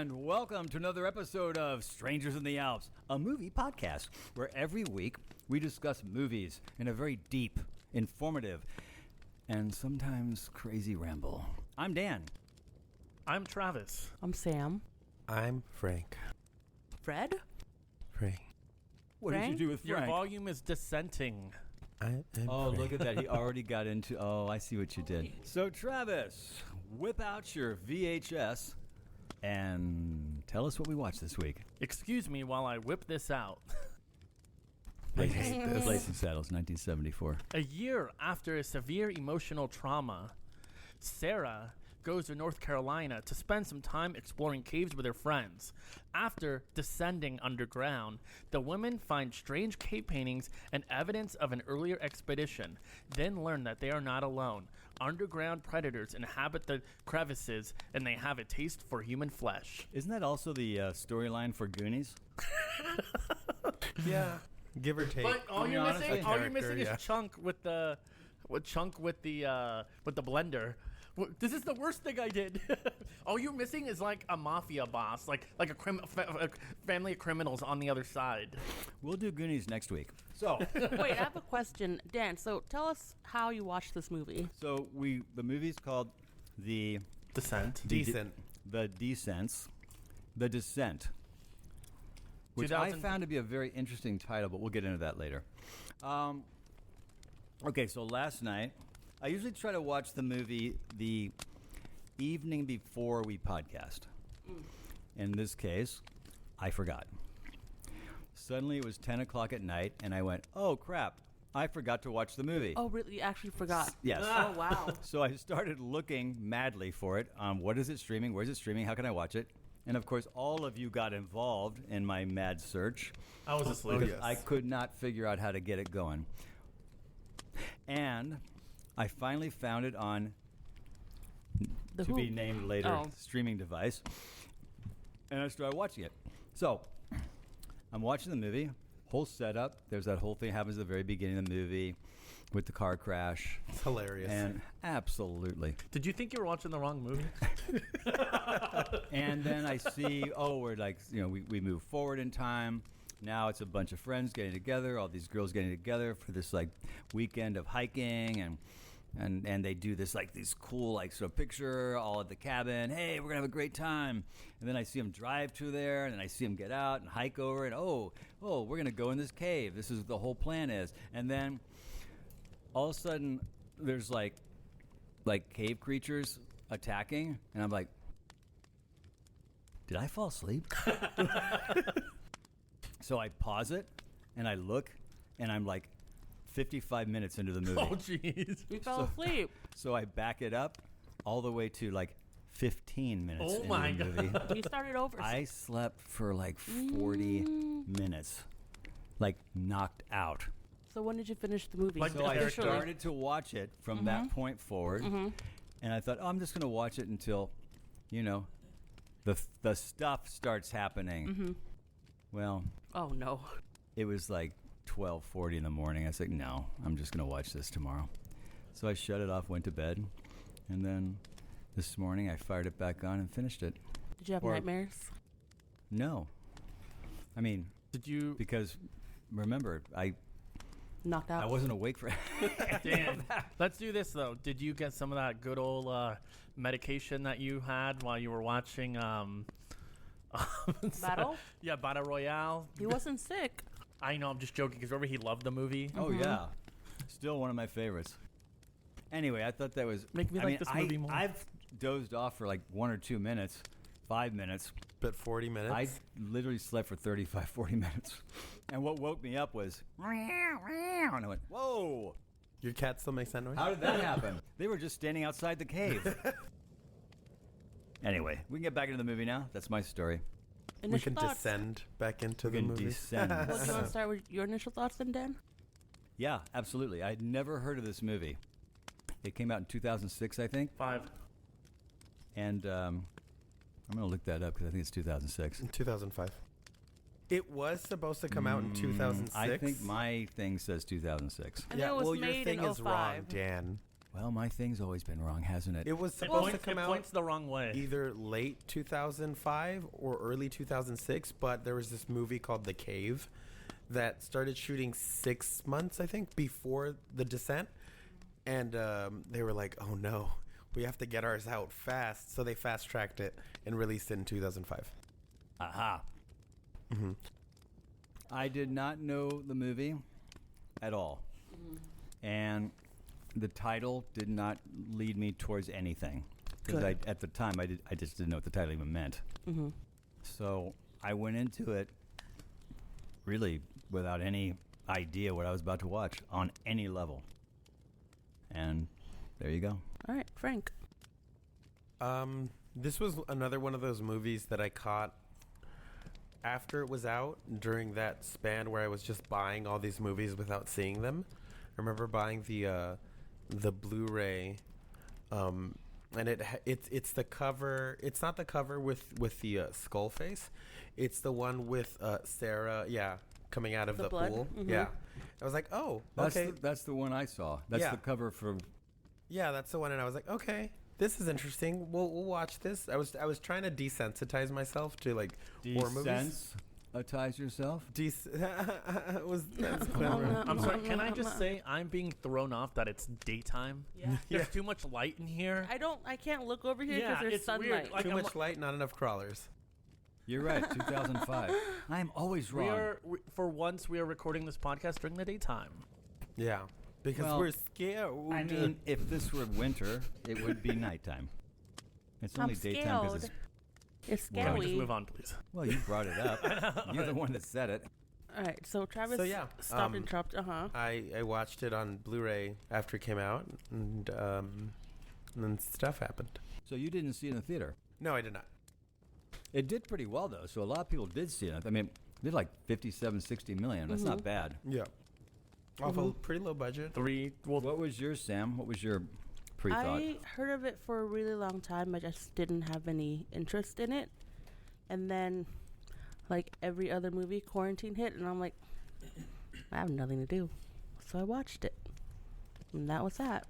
And welcome to another episode of Strangers in the Alps, a movie podcast where every week we discuss movies in a very deep, informative, and sometimes crazy ramble. I'm Dan. I'm Travis. I'm Sam. I'm Frank. Fred? Frank. What Frank? did you do with Frank? Your volume is dissenting. I'm Oh, Frank. look at that. He already got into... Oh, I see what you did. So, Travis, whip out your VHS and tell us what we watched this week. Excuse me while I whip this out. Blazing Saddles, 1974. A year after a severe emotional trauma, Sarah goes to North Carolina to spend some time exploring caves with her friends. After descending underground, the women find strange cave paintings and evidence of an earlier expedition, then learn that they are not alone. Underground predators inhabit the crevices, and they have a taste for human flesh. Isn't that also the storyline for Goonies? Yeah, give or take. But all be you're honest, missing, a all you're missing character, is Chunk with the blender. This is the worst thing I did. All you're missing is like a mafia boss, like a family of criminals on the other side. We'll do Goonies next week. So, Wait, I have a question. Dan, so tell us how you watched this movie. the movie's called The Descent. Decent. The Descents, The Descent, which I 2000 found to be a very interesting title, but we'll get into that later. Okay, so last night, I usually try to watch the movie the evening before we podcast. In this case, I forgot. Suddenly it was 10 o'clock at night, and I went, oh, crap, I forgot to watch the movie. Oh, really? You actually forgot? Yes. Oh, wow. So I started looking madly for it. What is it streaming? Where's it streaming? How can I watch it? And of course, all of you got involved in my mad search. I was asleep. Because I could not figure out how to get it going. And I finally found it on The to who? be named later Oh. streaming device. And I started watching it. So I'm watching the movie, whole setup. There's that whole thing happens at the very beginning of the movie with the car crash. It's hilarious. And absolutely. Did you think you were watching the wrong movie? And then I see, we're like, we move forward in time. Now it's a bunch of friends getting together, all these girls getting together for this like weekend of hiking, and they do this like these cool like sort of picture all at the cabin. Hey, we're gonna have a great time. And then I see them drive to there, and then I see them get out and hike over, and we're gonna go in this cave. This is what the whole plan is. And then all of a sudden there's like cave creatures attacking, and I'm like, did I fall asleep? So I pause it, and I look, and I'm like 55 minutes into the movie. Oh, jeez. You fell asleep. So I back it up all the way to like 15 minutes Oh into my the movie. You started over. I slept for like 40 minutes, like knocked out. So when did you finish the movie? Like So I Officially. started to watch it from that point forward, and I thought, I'm just going to watch it until, the stuff starts happening. Well, Oh, no. it was like 12:40 in the morning. I was like, no, I'm just going to watch this tomorrow. So I shut it off, went to bed, and then this morning I fired it back on and finished it. Did you have Or- nightmares? No. I mean, Did you, because remember, I Knocked out? wasn't awake for Dan? Let's do this though. Did you get some of that good old medication that you had while you were watching? Battle? Yeah, Battle Royale. He wasn't sick. I know. I'm just joking because remember he loved the movie. Oh, yeah. Still one of my favorites. Anyway, I thought that was... Make me like this movie more. I've dozed off for like 1 or 2 minutes, 5 minutes. but 40 minutes. I literally slept for 35, 40 minutes. And what woke me up was... And I went, whoa! Your cat still makes that noise? How did that happen? They were just standing outside the cave. Anyway, we can get back into the movie now. That's my story. we Initial can thoughts? descend back into We the can movie. descend. Well, do you want to start with your initial thoughts then, Dan? Yeah, absolutely. I'd never heard of this movie. It came out in 2006, I think. 5. And I'm going to look that up because I think it's 2006. 2005. It was supposed to come out in 2006. I think my thing says 2006. And yeah, it was well, your made thing in is wrong, 05. Dan. Well, my thing's always been wrong, hasn't it? It was It supposed to points, come it out points the wrong way. either late 2005 or early 2006, but there was this movie called The Cave that started shooting 6 months, I think, before The Descent. And they were like, oh no, we have to get ours out fast. So they fast tracked it and released it in 2005. Aha. Mm-hmm. I did not know the movie at all. And the title did not lead me towards anything. Because at the time, I just didn't know what the title even meant. Mm-hmm. So I went into it really without any idea what I was about to watch on any level. And there you go. All right, Frank. This was another one of those movies that I caught after it was out, during that span where I was just buying all these movies without seeing them. I remember buying the Blu-ray, and it's the cover. It's not the cover with the skull face. It's the one with Sarah, coming out of The the blood? pool. Mhm. Yeah, I was like, oh, That's okay, that's the one I saw. That's Yeah. the cover for. yeah, that's the one. And I was like, okay, this is interesting. We'll watch this. I was trying to desensitize myself to like horror movies. Desensitize yourself. That's clever. I'm sorry, can I just say I'm being thrown off that it's daytime? Yeah. There's too much light in here. I can't look over here because Yeah, there's it's sunlight. weird. Like, Too I'm much light, not enough crawlers. You're right. 2005. I'm always wrong. For once, we are recording this podcast during the daytime. Yeah, because Well, we're scared. I mean, if this were winter, it would be nighttime. It's I'm only daytime because scared. it's. It's Can scary. we just move on, please? Well, you brought it up. You're the one that said it. All right, so Travis So, yeah, stopped and dropped. I watched it on Blu-ray after it came out, and then stuff happened. So you didn't see it in the theater. No, I did not. It did pretty well, though. So a lot of people did see it. I mean, it did like 57, 60 million. That's not bad. Yeah, off a pretty low budget. What was yours, Sam? What was your pre-thought? I heard of it for a really long time. I just didn't have any interest in it. And then, like every other movie, quarantine hit, and I'm like, I have nothing to do. So I watched it. And that was that.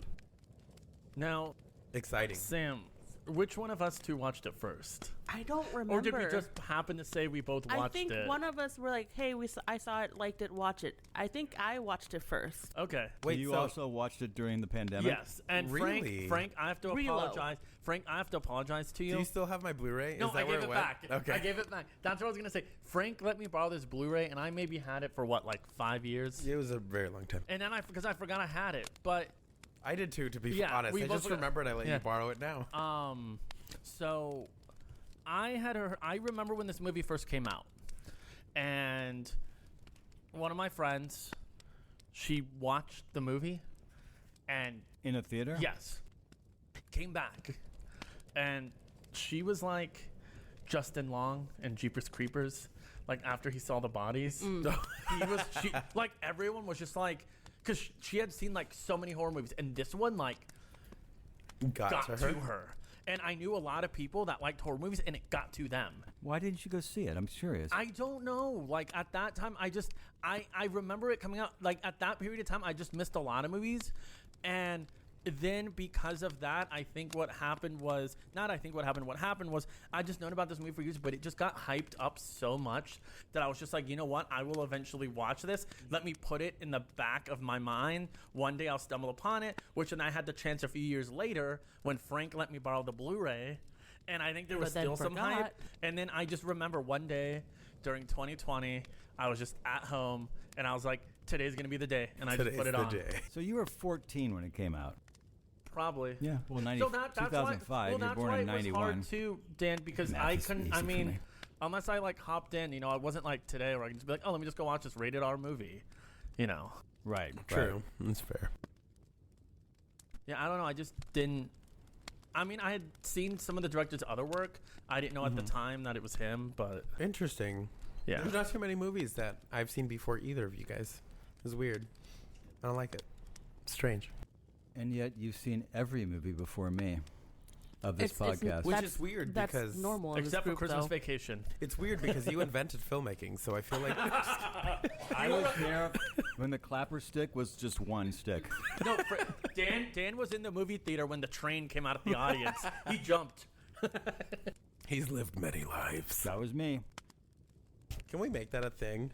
Now, Exciting. Sam, which one of us two watched it first? I don't remember. Or did we just happen to say we both watched I think it? one of us were like, hey, I saw it, liked it, watch it. I think I watched it first. Okay. Wait, you so also watched it during the pandemic? Yes, and Really? Frank, I have to Reload. apologize. Frank, I have to apologize to do you. you still have my Blu-ray? No, Is that I where gave it went? back. Okay. I gave it back. That's what I was gonna say. Frank let me borrow this Blu-ray, and I maybe had it for like 5 years. It was a very long time. And then because I forgot I had it, but I did too, to be Yeah, honest. we I both just forgot. remembered I let Yeah. you borrow it now. So I remember when this movie first came out, and one of my friends, she watched the movie, and In a theater? yes, came back, and she was like Justin Long and Jeepers Creepers, like after he saw the bodies. Like everyone was just like, because she had seen like so many horror movies, and this one like got to her. And I knew a lot of people that liked horror movies, and it got to them. Why didn't you go see it? I'm curious. I don't know. Like at that time, I remember it coming out. Like at that period of time, I just missed a lot of movies, and then because of that, what happened was I just known about this movie for years, but it just got hyped up so much that I was just like, you know what? I will eventually watch this. Let me put it in the back of my mind. One day I'll stumble upon it, which then I had the chance a few years later when Frank let me borrow the Blu-ray. And I think there was But then still some forgot. hype. And then I just remember one day during 2020, I was just at home and I was like, today's going to be the day. And I just put it on. Day. So you were 14 when it came out. Probably. Yeah. Well, So that's 2005. Why, You're that's born why in it was 91. hard too, Dan, because Math I is couldn't. easy I for mean, me. unless I like hopped in, it wasn't like today where I can just be like, oh, let me just go watch this rated R movie, Right. True. That's fair. Yeah, I don't know. I just didn't. I mean, I had seen some of the director's other work. I didn't know at the time that it was him, but Interesting. yeah. There's not too many movies that I've seen before either of you guys. It's weird. I don't like it. Strange. And yet you've seen every movie before me. of this podcast. Which that's- is weird that's because normal. in this Except for group, Christmas though. Vacation. it's weird because you invented filmmaking, so I feel like I was there when the clapper stick was just one stick. No, Dan was in the movie theater when the train came out of the audience. He jumped. he's lived many lives. That was me. Can we make that a thing?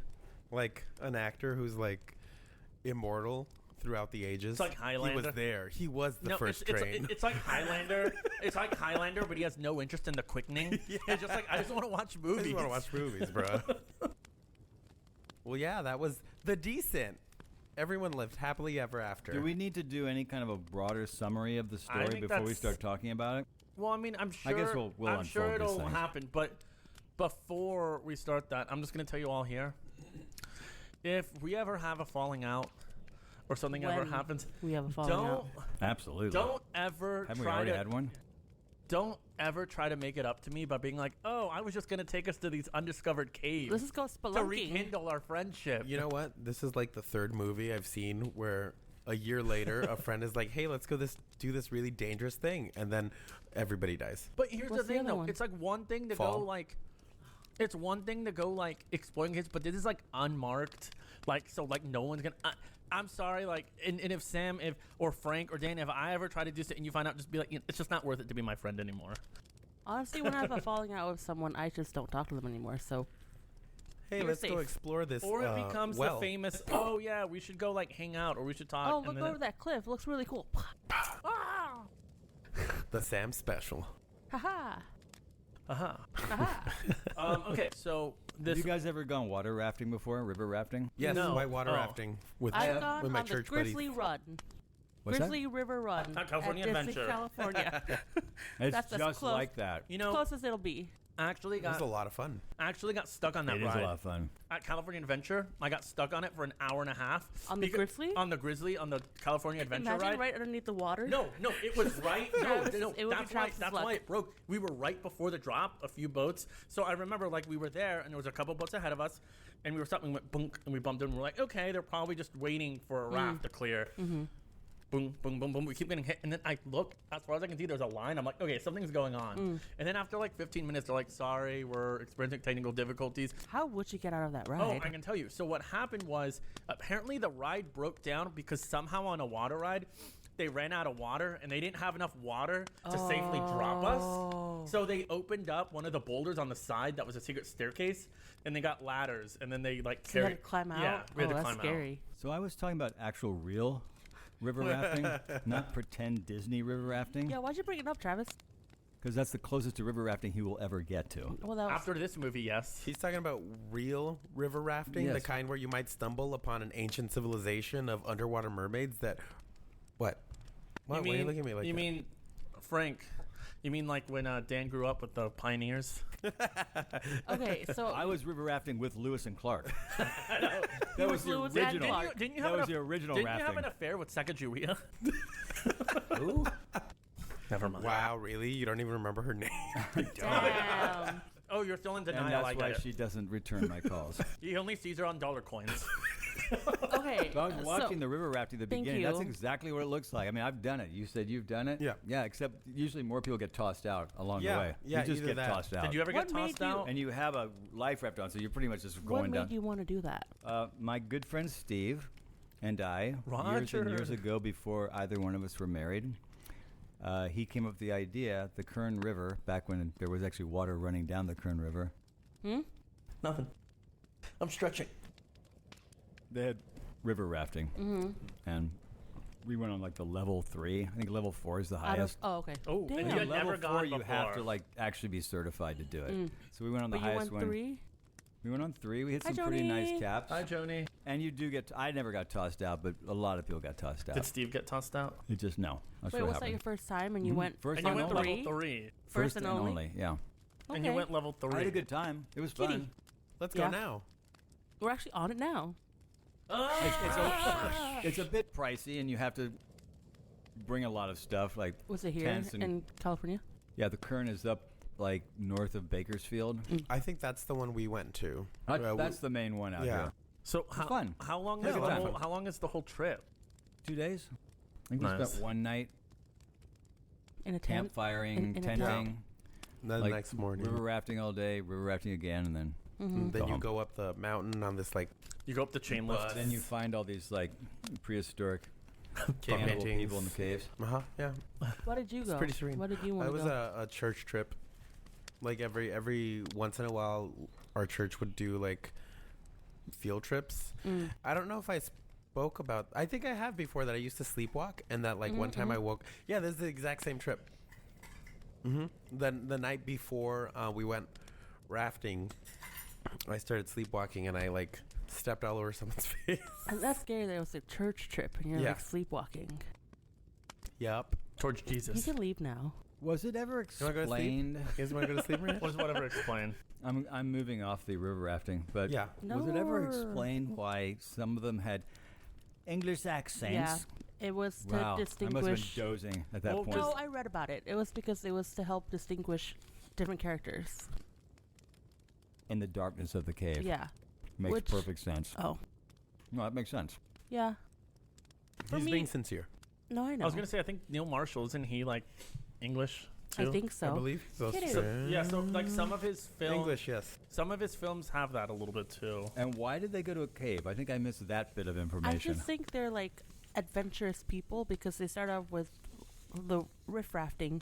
Like an actor who's like immortal throughout the ages. It's like He Highlander. was there. He was the first train. It's like Highlander. It's like Highlander, but he has no interest in the quickening. It's just like, I just want to watch I movies. just want to watch movies, bro. Well, yeah, that was The Decent. Everyone lived happily ever after. Do we need to do any kind of a broader summary of the story think before we that's- start talking about it? Well, I mean, I'm I sure. guess we'll I'm sure unfold these it'll things. happen, but before we start that, I'm just gonna tell you all here. If we ever have a falling out, or something ever When happens, we have a falling don't out. Absolutely. don't ever Haven't we try already to had one? don't ever try to make it up to me by being like, oh, I was just gonna take us to these undiscovered caves Let's just go to spelunking. rekindle our friendship. You know what? This is like the third movie I've seen where a year later a friend is like, "Hey, let's go do this really dangerous thing," and then everybody dies. But here's What's the the thing, other though. one? It's like one thing to Fall. go like, it's one thing to go like exploring kids, but this is like unmarked, like so like no one's gonna. I'm sorry, like, and if Sam, or Frank or Dan, if I ever try to do something and you find out, just be like, it's just not worth it to be my friend anymore. Honestly, when I have a falling out with someone, I just don't talk to them anymore. So Hey, You're let's go safe. explore this. Or it becomes well. the famous, oh yeah, we should go like hang out or we should talk. oh, and look then over that cliff. Looks really cool. Ah! The Sam special. Haha. Uh-huh. Haha. Okay, so Have this you guys ever gone water rafting before? River rafting? Yes, No. whitewater Oh. rafting with I've gone with my on the church Grizzly buddies. Run. What's Grizzly River Run. California at Disney, Adventure. California. It's That's as just close. like that. you know, Close as it'll be. actually It was got a lot of fun. stuck on that It is ride a lot of fun. at California Adventure. I got stuck on it for an hour and a half. On the Beca- Grizzly? On the Grizzly, on the California Adventure Imagine ride. right underneath the water. No, it was right. No, Travis- no, it would be that's why. Travis's That's luck. why it broke. We were right before the drop. A few boats. So I remember, like, we were there, and there was a couple boats ahead of us, and we were stopping. We went bunk, and we bumped in. And we're like, okay, they're probably just waiting for a raft to clear. Boom, boom, boom, boom. We keep getting hit, and then I look. As far as I can see, there's a line. I'm like, okay, something's going on. And then after like 15 minutes, they're like, sorry, we're experiencing technical difficulties. How would you get out of that Oh, ride? I can tell you. So what happened was, apparently the ride broke down because somehow on a water ride, they ran out of water and they didn't have enough water to safely drop Oh. us. So they opened up one of the boulders on the side that was a secret staircase, and they got ladders, and then they like So you carried. had to climb out? Yeah, we had oh, to that's climb scary. So I was talking about actual real river rafting, not pretend Disney river rafting, Yeah, why'd you bring it up, Travis? because that's the closest to river rafting he will ever get to. Well, that was After this movie, yes. He's talking about real river rafting, the Yes. kind where you might stumble upon an ancient civilization of underwater mermaids that. What? What? Why are you looking at me like You that? mean, Frank? You mean like when Dan grew up with the pioneers? okay. So I was river rafting with Lewis and Clark. He That was was the Lewis and original. Clark. Didn't you That have was an, the original didn't you have rafting. an affair with Sacagawea? Ooh. Never mind. Wow, really? You don't even remember her name? damn. Oh, you're still in And denial. I that's get why it. she doesn't return my calls. He only sees her on dollar coins. Okay. So I was watching so, the river rafting at the thank beginning. That's you. exactly what it looks like. I mean, I've done it. You said you've done it? Yeah. Yeah, except usually more people get tossed out along Yeah, the way. yeah, you just either get that. tossed out. Did you ever What get tossed made you- out? And you have a life raft on, so you're pretty much just what going made down. you want to do that? My good friend Steve and I, years and years Roger. ago, before either one of us were married, he came up with the idea, the Kern River, back when there was actually water running down the Kern River. Nothing. I'm stretching. They had river rafting. And we went on like the level 3. I think level 4 is the Out of, highest. oh, okay. Oh, Damn. and And you had level never 4, gone you before. have to like actually be certified to do it. So we went on the But you highest went one. 3? We went on 3. We hit Hi, some pretty nice Joni. caps. Hi, Joni. And you do get. I never got tossed out, but a lot of people got tossed out. Did Steve get tossed out? It just no. That's Wait, what was that happened. your first time and you went First And you time went only. level 3. First and only? Yeah. And you Okay. went level 3. I had a good time. It was Kitty. fun. Let's Yeah. go now. We're actually on it now. It's a bit pricey, and you have to bring a lot of stuff. Like Was it here tents and in California? yeah, the Kern is up like north of Bakersfield. I think that's the one we went to. That's the main one out yeah. here. So fun. how long Yeah, is it the was whole, fun. how long is the whole trip? 2 days. I think we Nice. spent one night. in a tent. campfiring, in a tent. tenting. The Like, next morning. River rafting all day, river rafting again, and then And then Go you home. go up the mountain on this like You go up the chain lift. then you find all these like prehistoric cave cannibal paintings. people in the caves. Yeah. What did you It's go? pretty serene. What did you want It to was go? a church trip. Like every once in a while, our church would do like field trips. I don't know if I spoke about. I think I have before that I used to sleepwalk, and that like one time I woke. Yeah, this is the exact same trip. Then the night before we went rafting, I started sleepwalking, and I like stepped all over someone's face. And that's scary that it was a church trip and you're Yeah. like sleepwalking. Yup. Towards You Jesus. can leave now. Was it ever wanna go to sleep? explained? You guys want to go to sleep? Right? What does whatever explain? I'm moving off the river rafting, but Yeah. was it ever No. explained why some of them had English accents? Yeah. It was to Wow, I must have been distinguish. dozing at that Well, point. No, I read about it. It was because it was to help distinguish different characters. In the darkness of the cave. Yeah. Makes Which- perfect sense. Oh. No, that makes sense. Yeah. For He's me- being sincere. No, I know. I was gonna say I think Neil Marshall isn't he like English too? I think so. I believe so. Kidding. So, yeah, so like some of his films, English, yes. some of his films have that a little bit too. And why did they go to a cave? I think I missed that bit of I information. just think they're like adventurous people because they start off with the riff rafting,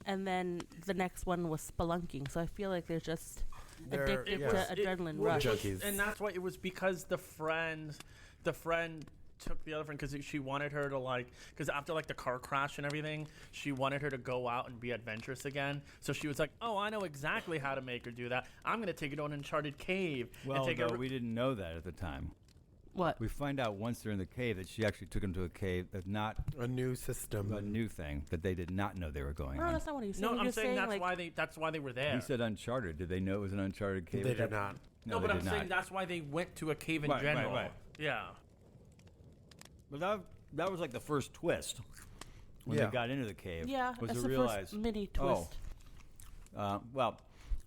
and then the next one was spelunking. So I feel like they're just They're- addicted yeah. to adrenaline Well, rush. it was- Junkies. and that's why it was because the friend took the other friend because she wanted her to like because after like the car crash and everything, she wanted her to go out and be adventurous again. So she was like, "Oh, I know exactly how to make her do that. I'm gonna take her to an uncharted cave well, and take though, her." we didn't know that at the time. What? We find out once they're in the cave that she actually took them to a cave that's not A new system. a new thing that they did not know they were going No, on. that's not what he said. no, He I'm was saying that's like, why they were there. He said Uncharted. Did they know it was an Uncharted cave? They at that did not. No, they but I'm did saying not. that's why they went to a cave in Right, right, general. right. Yeah. But that was like the first twist when Yeah. they got into the cave. yeah, was that's to the realize. first mini Oh. twist. Well,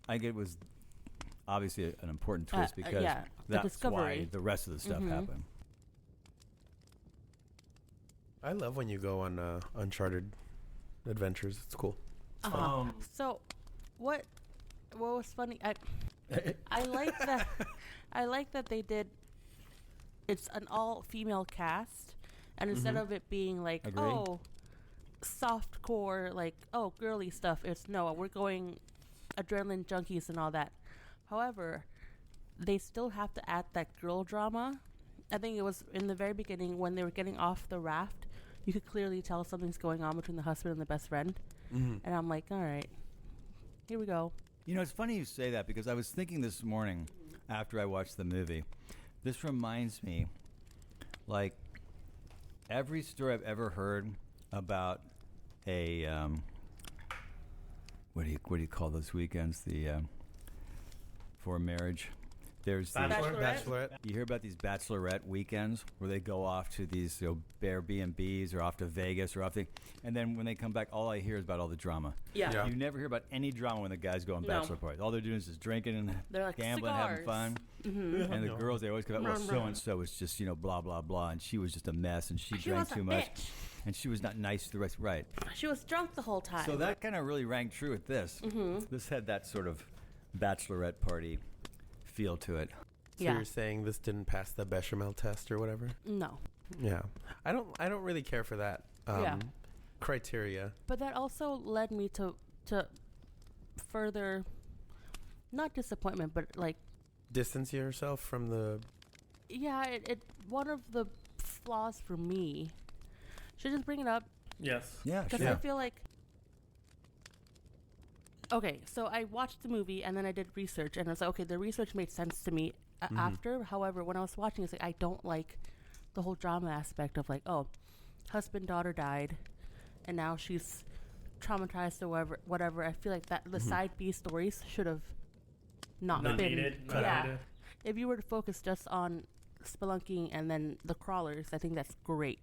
I think it was obviously an important twist because yeah, the that's why discovery. the rest of the stuff happened. I love when you go on uncharted adventures. It's cool. So, what was funny? I like that. I like that they did. It's an all-female cast, and instead of it being like, Agree. oh, soft core, like oh, girly stuff, it's no, we're going adrenaline junkies and all that. However, they still have to add that girl drama. I think it was in the very beginning when they were getting off the raft. You could clearly tell something's going on between the husband and the best friend. And I'm like, all right, here we go. You know, it's funny you say that because I was thinking this morning after I watched the movie. This reminds me, like, every story I've ever heard about a what do you call those weekends? The for marriage. There's these, Bachelorette. you hear about these bachelorette weekends where they go off to these Airbnbs or off to Vegas or off the, and then when they come back, all I hear is about all the drama. Yeah. You never hear about any drama when the guys go on No. bachelor parties. All they're doing is just drinking and They're like gambling, having cigars. fun. And the girls, they always come out, well, so and so is just blah blah blah, and she was just a mess, and she She drank was a too much, bitch. and she was not nice to the rest. Right. She was drunk the whole time. So that kind of really rang true with this. This had that sort of bachelorette party feel to it. So yeah. you're saying this didn't pass the bechamel test or whatever? No. Yeah. I don't really care for that Yeah. criteria. But that also led me to further, not disappointment, but like, Distance yourself from the. yeah, it one of the flaws for me. Should I just bring it up? Yes. Yeah, Because sure. I feel like. Okay, so I watched the movie and then I did research, and I was like, okay, the research made sense to me after. However, when I was watching, it's like I don't like the whole drama aspect of like, oh, husband, daughter died, and now she's traumatized or whatever. I feel like that the side B stories should have not Not been. needed. Not yeah. needed. If you were to focus just on spelunking and then the crawlers, I think that's great.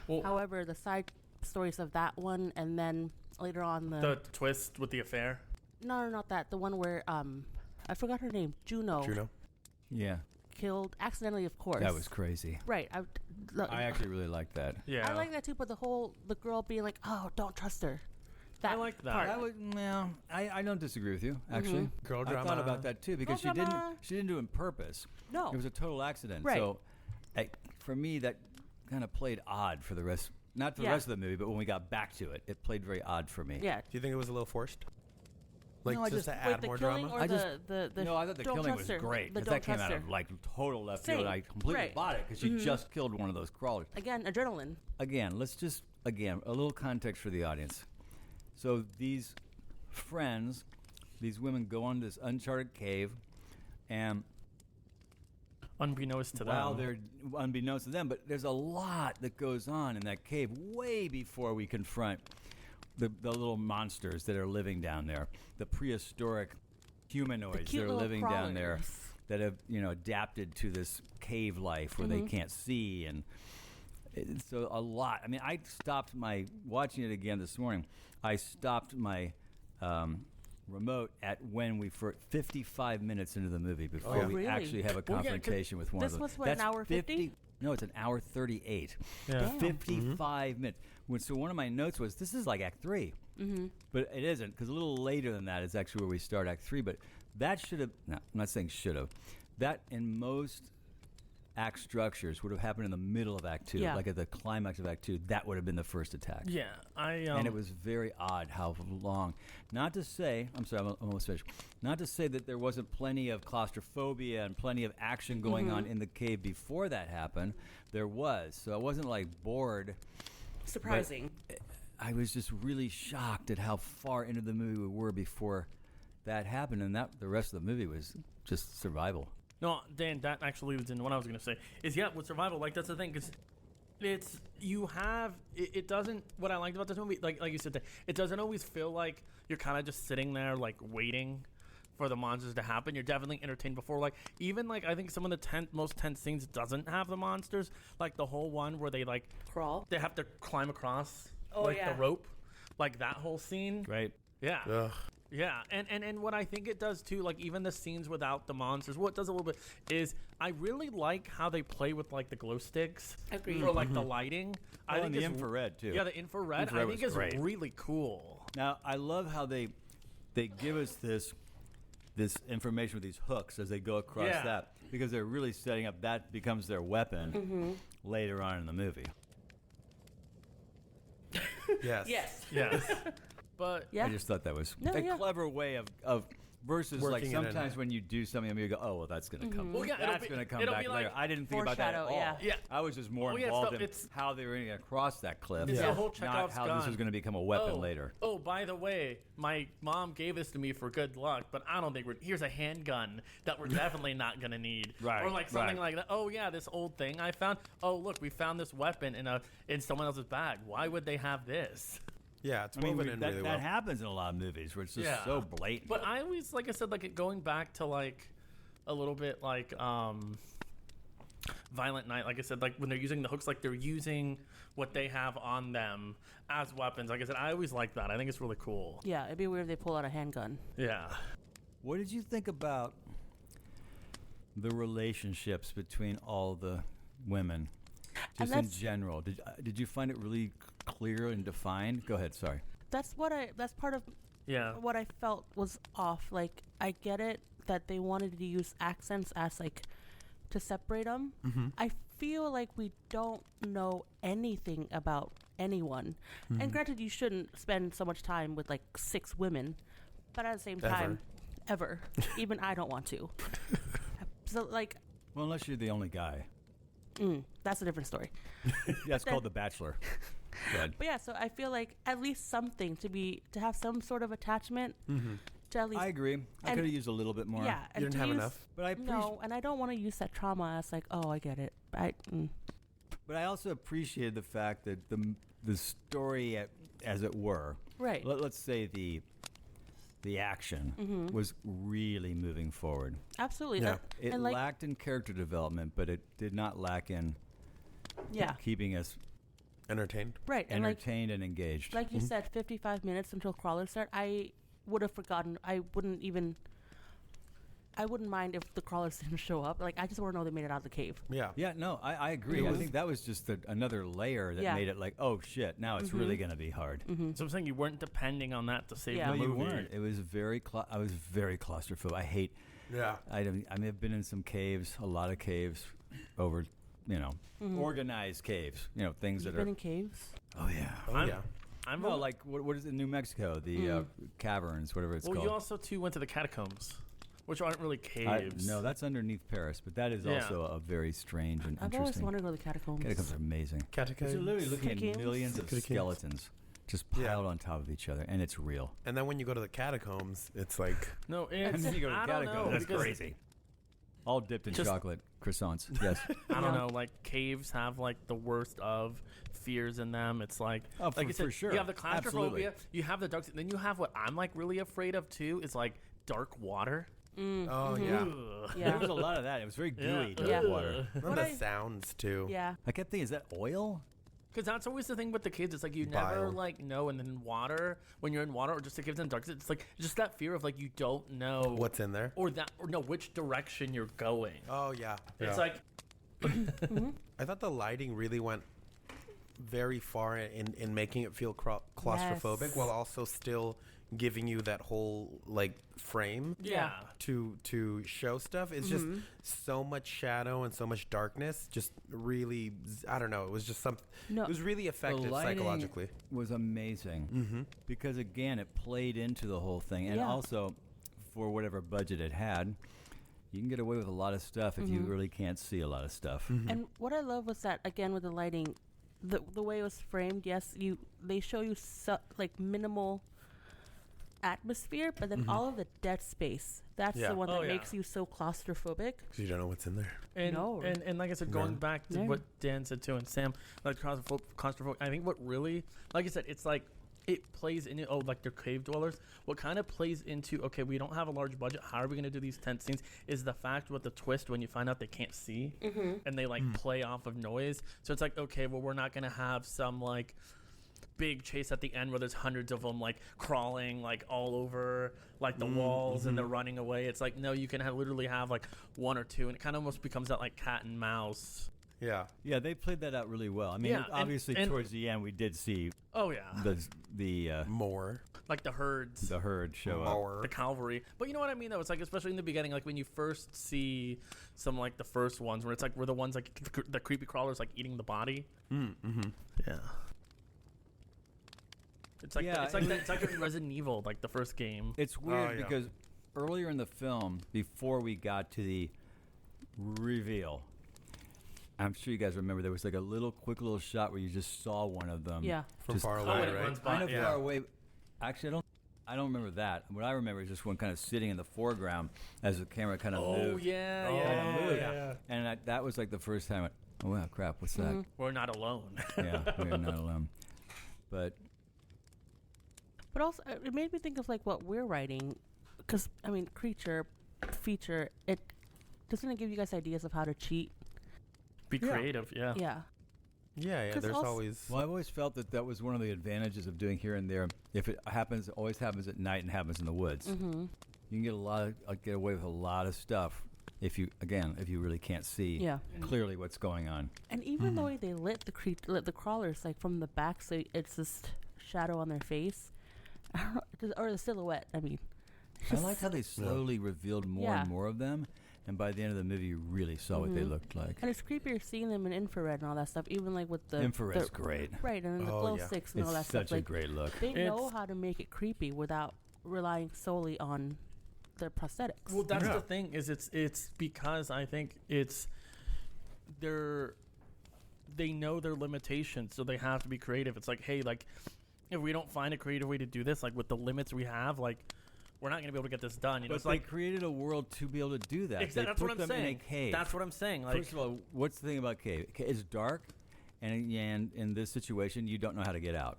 Well, However, the side stories of that one, and then later on the twist with the affair. no, not that, the one where I forgot her name, Juno, Yeah, killed accidentally, of course. that was crazy. right. I actually really liked that. Yeah. I like that too, but the girl being like, oh, don't trust her. That I like that. part. I would, well, I don't disagree with you, actually. Girl I thought drama. about that too, because Girl drama. she didn't do it on purpose. No. It was a total accident. Right. So for me, that kind of played odd for the rest, not for the Yeah. rest of the movie, but when we got back to it, it played very odd for me. Yeah. Do you think it was a little forced? Like No, I just just- to Wait, add the more killing drama? or I the, just- the No, I thought the don't killing trust was her. great. The 'cause don't that came trust out of her. like total left field. Same. And I completely Right. bought it because she just killed one of those crawlers. Again, adrenaline. Again, a little context for the audience. So these friends, these women go on this uncharted cave, and Unbeknownst to while them. they're unbeknownst to them, but there's a lot that goes on in that cave way before we confront the little monsters that are living down there, the prehistoric humanoids cute that are little living down there crawlers. that have adapted to this cave life where they can't see, and so a lot. I mean, I stopped my watching it again this morning. I stopped my remote at when we for 55 minutes into the movie before yeah. we Really? actually have a Well, yeah, 'cause confrontation with one this of them. was, what, an hour 50? No, it's an hour 38. Yeah. Damn. 55 minutes. So one of my notes was, this is like Act 3. But it isn't, because a little later than that is actually where we start Act 3. But that should have, no, I'm not saying should have. That in most act structures would have happened in the middle of Act 2. Yeah. Like at the climax of Act 2, that would have been the first attack. Yeah, And it was very odd how long. Not to say, I'm sorry, I'm almost finished. Not to say that there wasn't plenty of claustrophobia and plenty of action going on in the cave before that happened. There was. So I wasn't like bored. Surprising. I was just really shocked at how far into the movie we were before that happened. And that the rest of the movie was just survival. No, Dan, that actually leads into what I was going to say. Is, yeah, with survival, like, that's the thing, because it's, you have, it doesn't, what I liked about this movie, like you said, Dan, it doesn't always feel like you're kind of just sitting there, like, waiting for the monsters to happen. You're definitely entertained before, like, even, like, I think some of the most tense scenes doesn't have the monsters, like, the whole one where they, like, Crawl. they have to climb across, Oh, like, yeah. the rope, like, that whole scene. Right? Yeah. Ugh. Yeah, and what I think it does too, like even the scenes without the monsters, what it does a little bit is I really like how they play with like the glow sticks Agreed. for like the lighting. I Oh, think and the it's- infrared, too. Yeah, the infrared. Infrared I think was is great. really cool. Now, I love how they give us this information with these hooks as they go across Yeah. that, because they're really setting up that becomes their weapon later on in the movie. Yes. Yes. Yes, but Yeah. I just thought that was No, a yeah. clever way of versus like Working in and sometimes out. when you do something and you go, oh well, that's going to come. Well, yeah, it'll that's be- going to come it'll back be later. like I didn't think about that at all. foreshadow, yeah. I was just more Oh, yeah, involved so in it's- how they were going to cross that cliff, It's the whole not Chekhov's how this gun. was going to become a weapon oh, later. Oh, by the way, my mom gave this to me for good luck, but I don't think here's a handgun that we're definitely not gonna need, Right, Or like something right. like that. Oh yeah, this old thing I found. Oh look, we found this weapon in someone else's bag. Why would they have this? Yeah, it's I mean, woven in that, really that well. happens in a lot of movies where it's just Yeah. so blatant. But I always, like I said, like going back to like a little bit like Violent Night. Like I said, like when they're using the hooks, like they're using what they have on them as weapons. Like I said, I always like that. I think it's really cool. Yeah, it'd be weird if they pull out a handgun. Yeah. What did you think about the relationships between all the women, And just in that's- general? Did you find it really clear and defined? Go ahead. Sorry. That's part of Yeah. what I felt was off. Like, I get it that they wanted to use accents as like to separate them. I feel like we don't know anything about anyone. And granted, you shouldn't spend so much time with like 6 women, but at the same time, ever. Even I don't want to. So like, Well, unless you're the only guy. that's a different story. That's called The Bachelor. Good. But yeah, so I feel like at least something to have some sort of attachment to at least. I agree. I And- could have used a little bit more. Yeah, You and didn't to have use- enough. But I appreciate. No, and I don't want to use that trauma as like, oh, I get it. But I also appreciated the fact that the story, as it were, Right. let's say the action was really moving forward. Absolutely. Yeah. That- It and like, lacked in character development, but it did not lack in yeah, keeping us Entertained. right. And like, entertained and engaged. like you said, 55 minutes until crawlers start. I would have forgotten. I wouldn't even. I wouldn't mind if the crawlers didn't show up. Like, I just want to know they made it out of the cave. Yeah. Yeah, no, I agree. I think that was just another layer that Yeah. made it like, oh shit, now it's really going to be hard. So I'm saying you weren't depending on that to save Yeah. the No, movie. you weren't. It was I was very claustrophobic. I hate. Yeah. I mean, I've been in some caves, a lot of caves, over, organized caves. Things You've that been are. in caves? Oh yeah. Oh, I'm- yeah. I'm No, like what is it in New Mexico? The caverns, whatever it's well, called. you also too went to the catacombs, which aren't really caves. No, that's underneath Paris, but that is Yeah. also a very strange and I've always interesting. wanted to go to the catacombs. Catacombs are amazing. Catacombs. You're literally looking at Catacombs? millions of Catacombs. skeletons just Yeah. piled on top of each other, and it's real. And then when you go to the catacombs, it's like No, And it's then you go to the I don't catacombs. know, That's because crazy. All dipped in Just- chocolate croissants. Yes. I don't Yeah. know. Like caves have like the worst of fears in them. It's like Oh, like for- you said, for sure. you have the claustrophobia. Absolutely. You have the dark. Then you have what I'm like really afraid of too. Is like dark water. oh yeah. Ugh. Yeah. There was a lot of that. It was very gooey, dark Yeah. water. And What the I- sounds too. Yeah. I kept thinking, is that oil? Because that's always the thing with the kids. It's like you never Bile. like know, and then water when you're in water, or just the kids in dark. It's like just that fear of like you don't know What's in there? or no which direction you're going. Oh yeah. It's Yeah. like I thought the lighting really went very far in making it feel claustrophobic Yes. while also still giving you that whole like frame yeah. to show stuff. It's just so much shadow and so much darkness. Just really, I don't know. It was just something. No. It was really The effective lighting psychologically. was amazing because, again, it played into the whole thing. And Yeah. also, for whatever budget it had, you can get away with a lot of stuff if you really can't see a lot of stuff. And what I love was that, again, with the lighting, the way it was framed, yes, they show you like minimal atmosphere, but then all of the dead space, that's Yeah. the one that Oh, yeah. makes you so claustrophobic. Because you don't know what's in there. And, No. and like I said, going No. back to No. what Dan said too, and Sam, like claustrophobic. I think what really, like I said, it's like it plays into like the cave dwellers. What kind of plays into okay, we don't have a large budget. How are we going to do these tense scenes? Is the fact with the twist when you find out they can't see and they like play off of noise. So it's like okay, well we're not going to have some like big chase at the end where there's hundreds of them like crawling like all over like the walls and they're running away. It's like no, you can literally have like one or two, and it kind of almost becomes that like cat and mouse. Yeah. Yeah, they played that out really well. I mean, Yeah, and- obviously, and- towards the end, we did see Oh yeah, the More. like the herds. the herd show up. More. The cavalry, but you know what I mean though. It's like especially in the beginning, like when you first see some like the first ones where it's like we're the ones like the creepy crawlers like eating the body. Yeah, it's like Yeah, it's like in Resident Evil, like the first game. It's weird yeah. because earlier in the film, before we got to the reveal, I'm sure you guys remember there was like a quick little shot where you just saw one of them. Yeah. From just far Oh, away, when it right? runs by, kind of yeah. far away. Actually, I don't remember that. What I remember is just one kind of sitting in the foreground as the camera kind of Oh moved. yeah, Oh, yeah, yeah. And that was like the first time. Oh wow, crap! What's that? We're not alone. Yeah, we're not alone. But But also, it made me think of like what we're writing, because I mean, feature, it doesn't it give you guys ideas of how to cheat? Be Yeah. creative, yeah. Yeah. Yeah. 'Cause There's also- always. well, I've always felt that was one of the advantages of doing here and there. If it happens, it always happens at night and happens in the woods. Mm-hmm. You can get away with a lot of stuff if you really can't see Yeah. clearly what's going on. And even the way they lit the crawlers, like from the back, so it's just shadow on their face, I don't know, or the silhouette. I mean, I like how they slowly revealed more Yeah. and more of them, and by the end of the movie, you really saw what they looked like. and it's creepier seeing them in infrared and all that stuff. Even like with the Infrared's the- great. right? And then the Oh, glow yeah. sticks and all that It's stuff. such a Like great look. they know It's- how to make it creepy without relying solely on their prosthetics. Well, that's Yeah. the thing is it's because I think it's they know their limitations, so they have to be creative. It's like, hey, like if we don't find a creative way to do this, like with the limits we have, like we're not going to be able to get this done. You know, But it's they like created a world to be able to do that. exactly They that's put what I'm them saying. in a cave. That's what I'm saying. Like First of all, what's the thing about cave? It's dark, and in this situation, you don't know how to get out.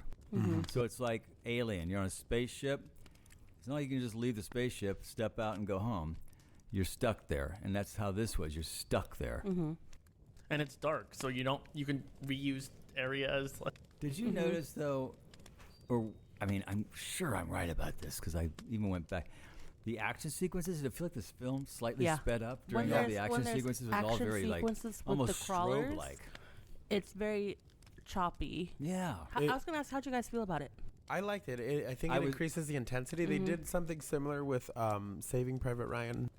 So it's like Alien. You're on a spaceship. It's not like you can just leave the spaceship, step out, and go home. You're stuck there, and that's how this was. You're stuck there. and it's dark, so you can reuse areas. Like, Did you notice though, or I mean, I'm sure I'm right about this because I even went back. the action sequences. I feel like this film slightly Yeah. sped up When during all the there's- action when there's sequences. It was all action very like sequences with almost the crawlers, strobe-like. It's very choppy. Yeah. I was gonna ask, how'd you guys feel about it? I liked it. I think I it was- increases the intensity. They did something similar with Saving Private Ryan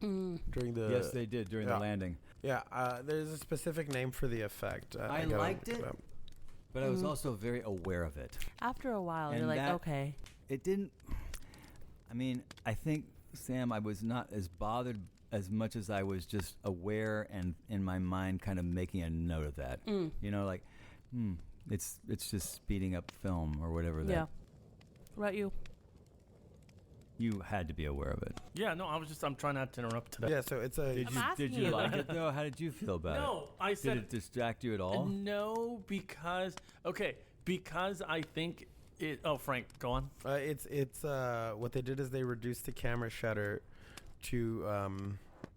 during the. Yes, they did during the landing. Yeah, there's a specific name for the effect. I gotta liked look it. up. But I was also very aware of it. After a while, And you're like, that- okay. It didn't. I mean, I think, Sam, I was not as bothered as much as I was just aware and in my mind kind of making a note of that. You know, like, it's just speeding up film or whatever. Yeah. What about you? You had to be aware of it. Yeah, no, I'm trying not to interrupt today. Yeah, so it's a. Did I'm you asking did you you. like it though? How did you feel about it? No, I Did said it distract you at all? no because I think it. Oh, Frank, go on. It's what they did is they reduced the camera shutter to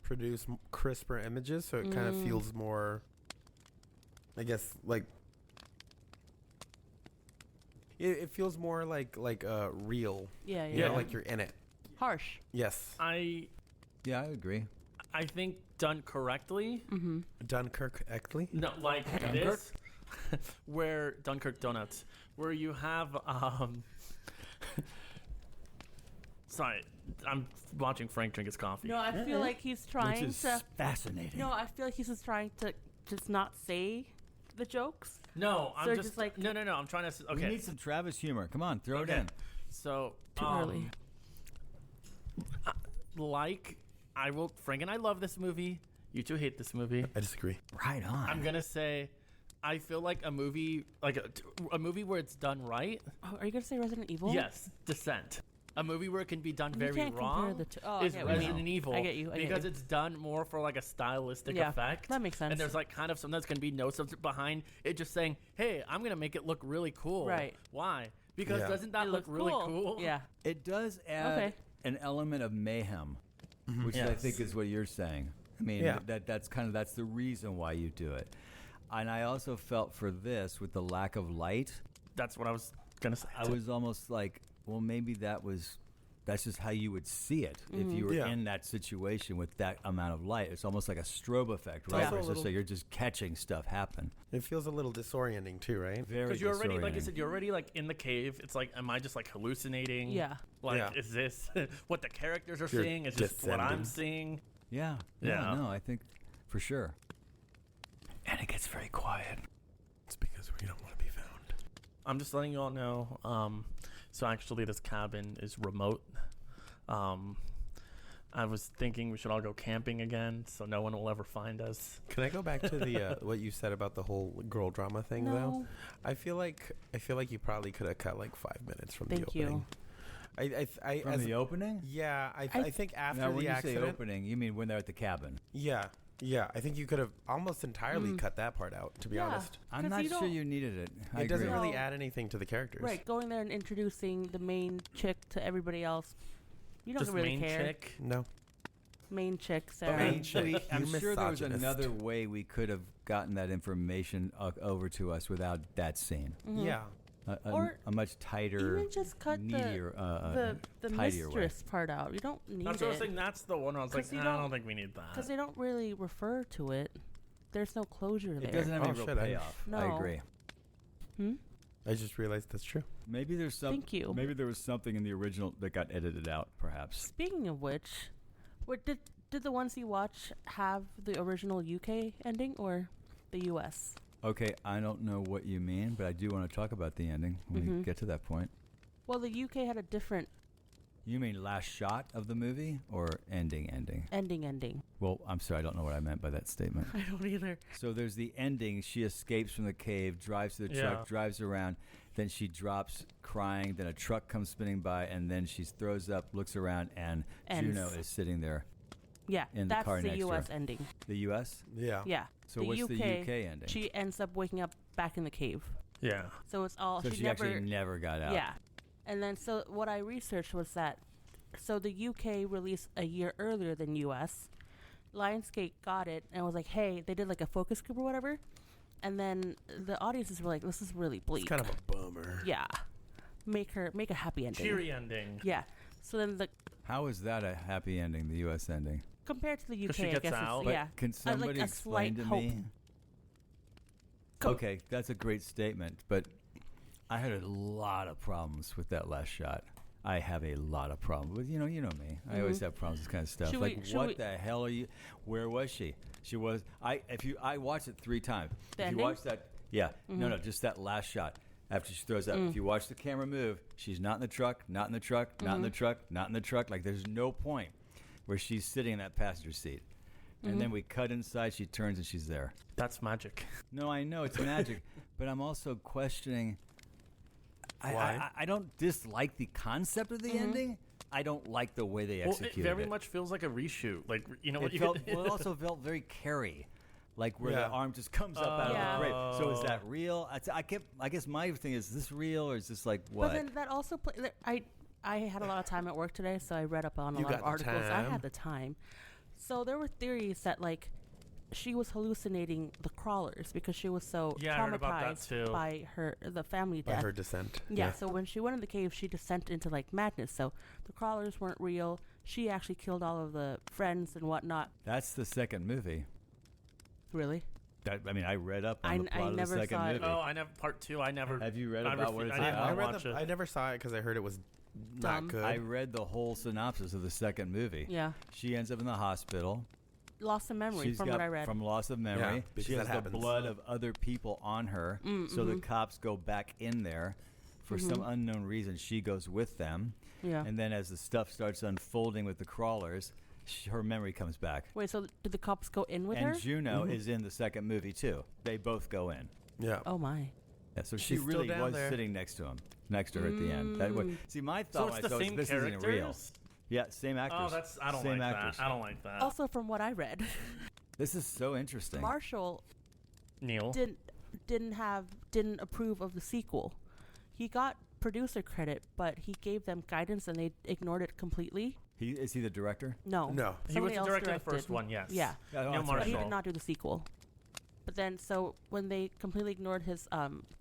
produce crisper images, so it kind of feels more. I guess like. It feels more like real. Yeah, You know, like you're in it. Harsh. Yes. Yeah, I agree. I think done correctly. Dunkirk, actually. No, like this, where Dunkirk Donuts, where you have. Sorry, I'm watching Frank drink his coffee. No, I feel like he's trying Which is to. fascinating. No, I feel like he's just trying to just not say the jokes. No, I'm So just just like- no. I'm trying to. We Okay, need some Travis humor. Come on, throw okay. it in. So Too early. Like I will. Frank and I love this movie. You two hate this movie. I disagree. Right on. I'm gonna say, I feel like a movie, like a movie where it's done right. Oh, are you gonna say Resident Evil? Yes, Descent. A movie where it can be done You very can't wrong compare the two. Oh, is okay, what you Resident mean. Evil. I get you. I get because you. it's done more for like a stylistic Yeah, effect. that makes sense. And there's like kind of sometimes going to be no substance behind it, just saying, "Hey, I'm gonna make it look really cool." Right. Why? Because Yeah. doesn't that It look looks really cool? Yeah. It does add Okay. an element of mayhem, which I Yes. think is what you're saying. I mean, Yeah. that's the reason why you do it. And I also felt for this with the lack of light, That's what I was gonna say. I was almost like, well, maybe that's just how you would see it if you were Yeah. in that situation with that amount of light. It's almost like a strobe effect, right? also a Where it's just little- so you're just catching stuff happen. It feels a little disorienting too, right? Very Because you're already, like I disorienting. said, you're already like in the cave. It's like, am I just like hallucinating? Yeah. Like, Yeah. is this what the characters are You're seeing? Is this what I'm descending. seeing? Yeah. Yeah. No, I think for sure. And it gets very quiet. It's because we don't want to be found. I'm just letting you all know. So actually, this cabin is remote. I was thinking we should all go camping again, so no one will ever find us. Can I go back to the what you said about the whole girl drama thing though? No. I feel like you probably could have cut like 5 minutes from Thank the you. opening. I From as- the opening? yeah, I think after Now, when the you say accident. opening, you mean when they're at the cabin? Yeah, I think you could have almost entirely cut that part out. To be Yeah. honest, I'm 'Cause not you sure don't- you needed it. I it doesn't agree. really No. add anything to the characters. Right, going there and introducing the main chick to everybody else. You don't Just really main care. chick. No. Main chick, The Sarah. main chick. I'm You sure there was misogynist. another way we could have gotten that information over to us without that scene. Yeah. Or A much tighter, Even just cut needier, the tidier way. mistress part out. You don't need That's what I was it saying. That's the one where I was like, 'Cause you I don't- don't think we need that. because they don't really refer to it. There's no closure there. It doesn't have any Oh, real shit, I- payoff. I No. agree. I just realized that's true. Maybe there's some. Thank you. Maybe there was something in the original that got edited out, perhaps. Speaking of which, what did the ones you watch have the original UK ending or the US? Okay, I don't know what you mean, but I do want to talk about the ending when we get to that point. Well, the UK had a different You mean last shot of the movie or ending? ending. Well, I'm sorry, I don't know what I meant by that statement. I don't either. So there's the ending. She escapes from the cave, drives to the Yeah. truck, drives around. Then she drops crying. Then a truck comes spinning by, and then she throws up, looks around, and Ends. Juno is sitting there. Yeah, In the that's car the next to US her. ending. The U.S.? Yeah. Yeah. So the what's UK, the UK ending? She ends up waking up back in the cave. Yeah. So it's all so she never actually never got out. Yeah. And then so what I researched was that so the UK released a year earlier than US. Lionsgate got it and was like, "Hey, they did like a focus group or whatever." And then the audiences were like, "This is really bleak." It's kind of a bummer. Yeah. Make a happy ending. Cheery ending. Yeah. So then How is that a happy ending? The U.S. ending. Compared to the 'Cause UK, she I gets guess out. it's, But yeah. can somebody a explain slight to hope. me? Okay, that's a great statement, but I had a lot of problems with that last shot. I have a lot of problems with you know me. I always have problems with this kind of stuff. Should Like, we- should what we- the hell are you? Where was she? She was. I watched it 3 times. The If ending? you watch that, no, just that last shot. After she throws up, if you watch the camera move, she's not in the truck, not in the truck, not in the truck, not in the truck. Like, there's no point where she's sitting in that passenger seat. And then we cut inside, she turns and she's there. That's magic. No, I know it's magic, but I'm also questioning. Why? I don't dislike the concept of the ending. I don't like the way they Well, executed it very much feels like a reshoot. Like, you know what It you felt, well, it also felt very Carrie, like where the Yeah. arm just comes up out Yeah. of the grave. So is that real? I guess my thing is this real or is this like what? But then that also I had a lot of time at work today, so I read up on a You lot of got the articles. I time. had the time. So there were theories that like she was hallucinating the crawlers because she was so Yeah, I heard about that traumatized too. by the family By death. her descent. Yeah, so when she went in the cave, she descended into like madness. So the crawlers weren't real. She actually killed all of the friends and whatnot. That's the second movie. Really? I read up on I the plot of the never second saw it. movie. Oh, I never part 2. I never. Have you read I about refu- what it's I didn't about? I read watch it. I never saw it because I heard it was Dumb. not good. I read the whole synopsis of the second movie. Yeah. She ends up in the hospital. Lost of memory She's from got what I read. from loss of memory. Yeah, because she has that the happens. blood of other people on her. So the cops go back in there. For some unknown reason, she goes with them. Yeah. And then as the stuff starts unfolding with the crawlers, her memory comes back. Wait, so did the cops go in with And her? Juno is in the second movie too. They both go in. yeah. Oh my. Yeah, so she She's still really down was there. sitting next to her at the end. That way, see, my So thought it's when the I saw same this characters. isn't real. Yeah, same actors. Oh, that's. I don't same like actors. that. I don't like that. Also, from what I read, This is so interesting. Marshall Neil. didn't approve of the sequel. He got producer credit, but he gave them guidance and they ignored it completely. Is he the director? No. No. He was Somebody the else director of the directed. first one. Yes. Yeah. Yeah, Neil that's But right. he Marshall. did not do the sequel. But then, so when they completely ignored his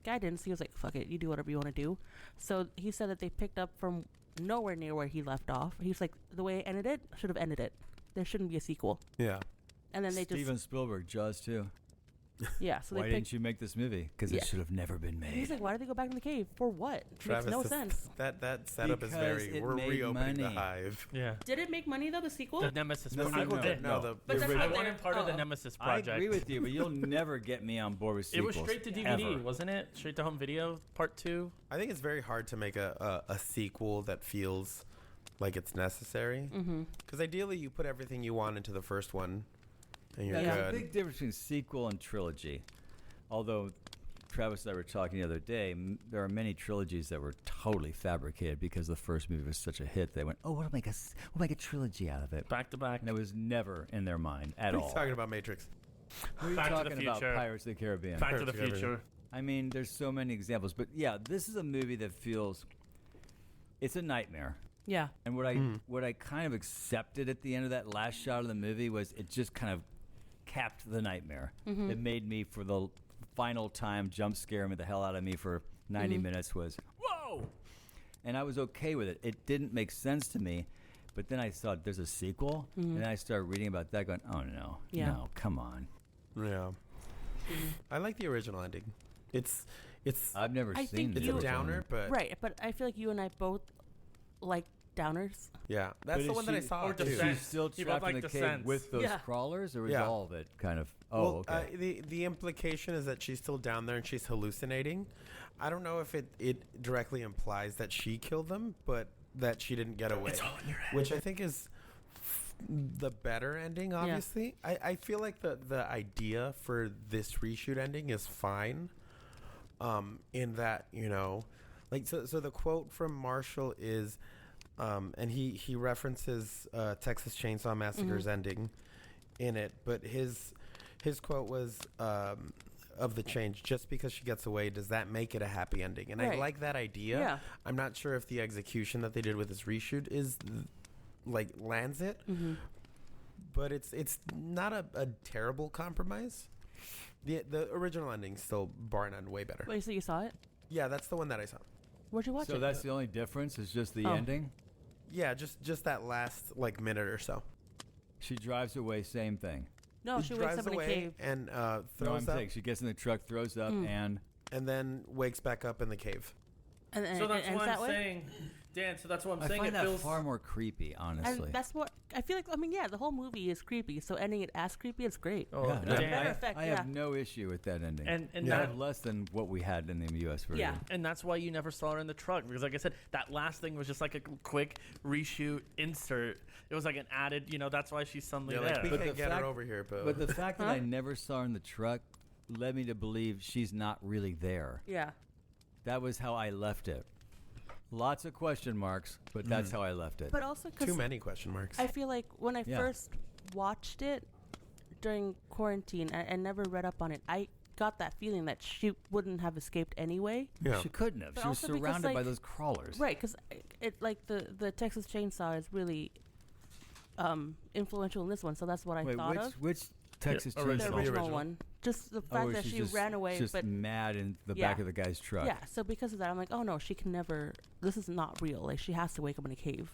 guidance, he was like, "Fuck it, you do whatever you want to do." So he said that they picked up from nowhere near where he left off. He's like, "The way I ended it should have ended it. There shouldn't be a sequel." Yeah. And then they Steven Spielberg, Jaws too. so Why they didn't picked. you make this movie? Because Yeah. it should have never been made. He's like, "Why did they go back in the cave for what? Travis, Makes no this- sense." That setup Because is very. it We're made reopening the money. hive. Yeah. Did it make money though? The sequel? The Nemesis. No, project. no, no, did. no. the But that's the not I original- there. wanted part of the Oh. Nemesis I project. agree with you, but you'll never get me on board with It sequels. was straight to DVD, ever. wasn't it? Straight to home video, part 2. I think it's very hard to make a sequel that feels like it's necessary. Because ideally, you put everything you want into the first one, and you're There's a good. big difference between sequel and trilogy. Although Travis and I were talking the other day, there are many trilogies that were totally fabricated because the first movie was such a hit. They went, "Oh, we'll make a trilogy out of it," Back to back. and it was never in their mind at What are all. you talking about, Matrix? What are you Back to the talking about? Future. Pirates of the Caribbean. Back to the Together. Future. I mean, there's so many examples, but yeah, this is a movie that feels it's a nightmare. Yeah. And what I kind of accepted at the end of that last shot of the movie was it just kind of capped the nightmare. It made me, for the final time, jump scare me the hell out of me for 90 minutes was, whoa! And I was okay with it. It didn't make sense to me. But then I saw there's a sequel, and then I started reading about that going, oh, no, Yeah. no, come on. Yeah. I like the original ending. It's I've never I seen think it's the a you- original. downer, but Right, but I feel like you and I both like downers. yeah, that's But the is one that I she- saw or too. Descent. She's still You both trapped like in the cave Descent. with those Yeah. crawlers, or is Yeah. all of it kind of? Well, Okay. the implication is that she's still down there and she's hallucinating. I don't know if it directly implies that she killed them, but that she didn't get away. It's all in your head. Which I think is the better ending, obviously. I feel like the idea for this reshoot ending is fine. In that, like, so the quote from Marshall is, and he references Texas Chainsaw Massacre's ending in it, but his quote was, of the change, just because she gets away, does that make it a happy ending? And I Right. like that idea. Yeah. I'm not sure if the execution that they did with this reshoot is lands it, but it's not a terrible compromise. The original ending's still bar none way better. Wait, so you saw it? Yeah, that's the one that I saw. Where'd you watch So it? that's the only difference is just the Oh. ending. Yeah, just that last like minute or so. She drives away, same thing. No, she wakes drives up in a away cave. and No, I'm throws up, saying she gets in the truck, throws up, and then wakes back up in the cave. And So it that's ends why that I'm way. saying, Dan. So that's what I'm I saying. find It that feels far more creepy, honestly. And that's what I feel like. I mean, yeah, the whole movie is creepy. So ending it as creepy is great. Oh, yeah, no, Dan. Better effect, I yeah. have no issue with that ending. And I Yeah. have less than what we had in the U.S. version. Yeah. And that's why you never saw her in the truck because, like I said, that last thing was just like a quick reshoot insert. It was like an added, that's why she's suddenly Yeah, there. like we But can't the get fact- her over here, but But the fact that Huh? I never saw her in the truck led me to believe she's not really there. Yeah. That was how I left it. Lots of question marks, but that's how I left it. But also too because many question marks. I feel like when I Yeah. first watched it during quarantine and never read up on it, I got that feeling that she wouldn't have escaped anyway. yeah. She couldn't have. But She was also because, surrounded by like- those crawlers. Right, because it like the Texas Chainsaw is really influential in this one, so that's what I Wait, thought which of. which Texas original. The Chainsaw? original original. one. Just the Oh, fact where that she's she just- ran away, just but mad in the Yeah. back of the guy's truck. yeah. So because of that, I'm like, oh no, she can never. This is not real. Like she has to wake up in a cave.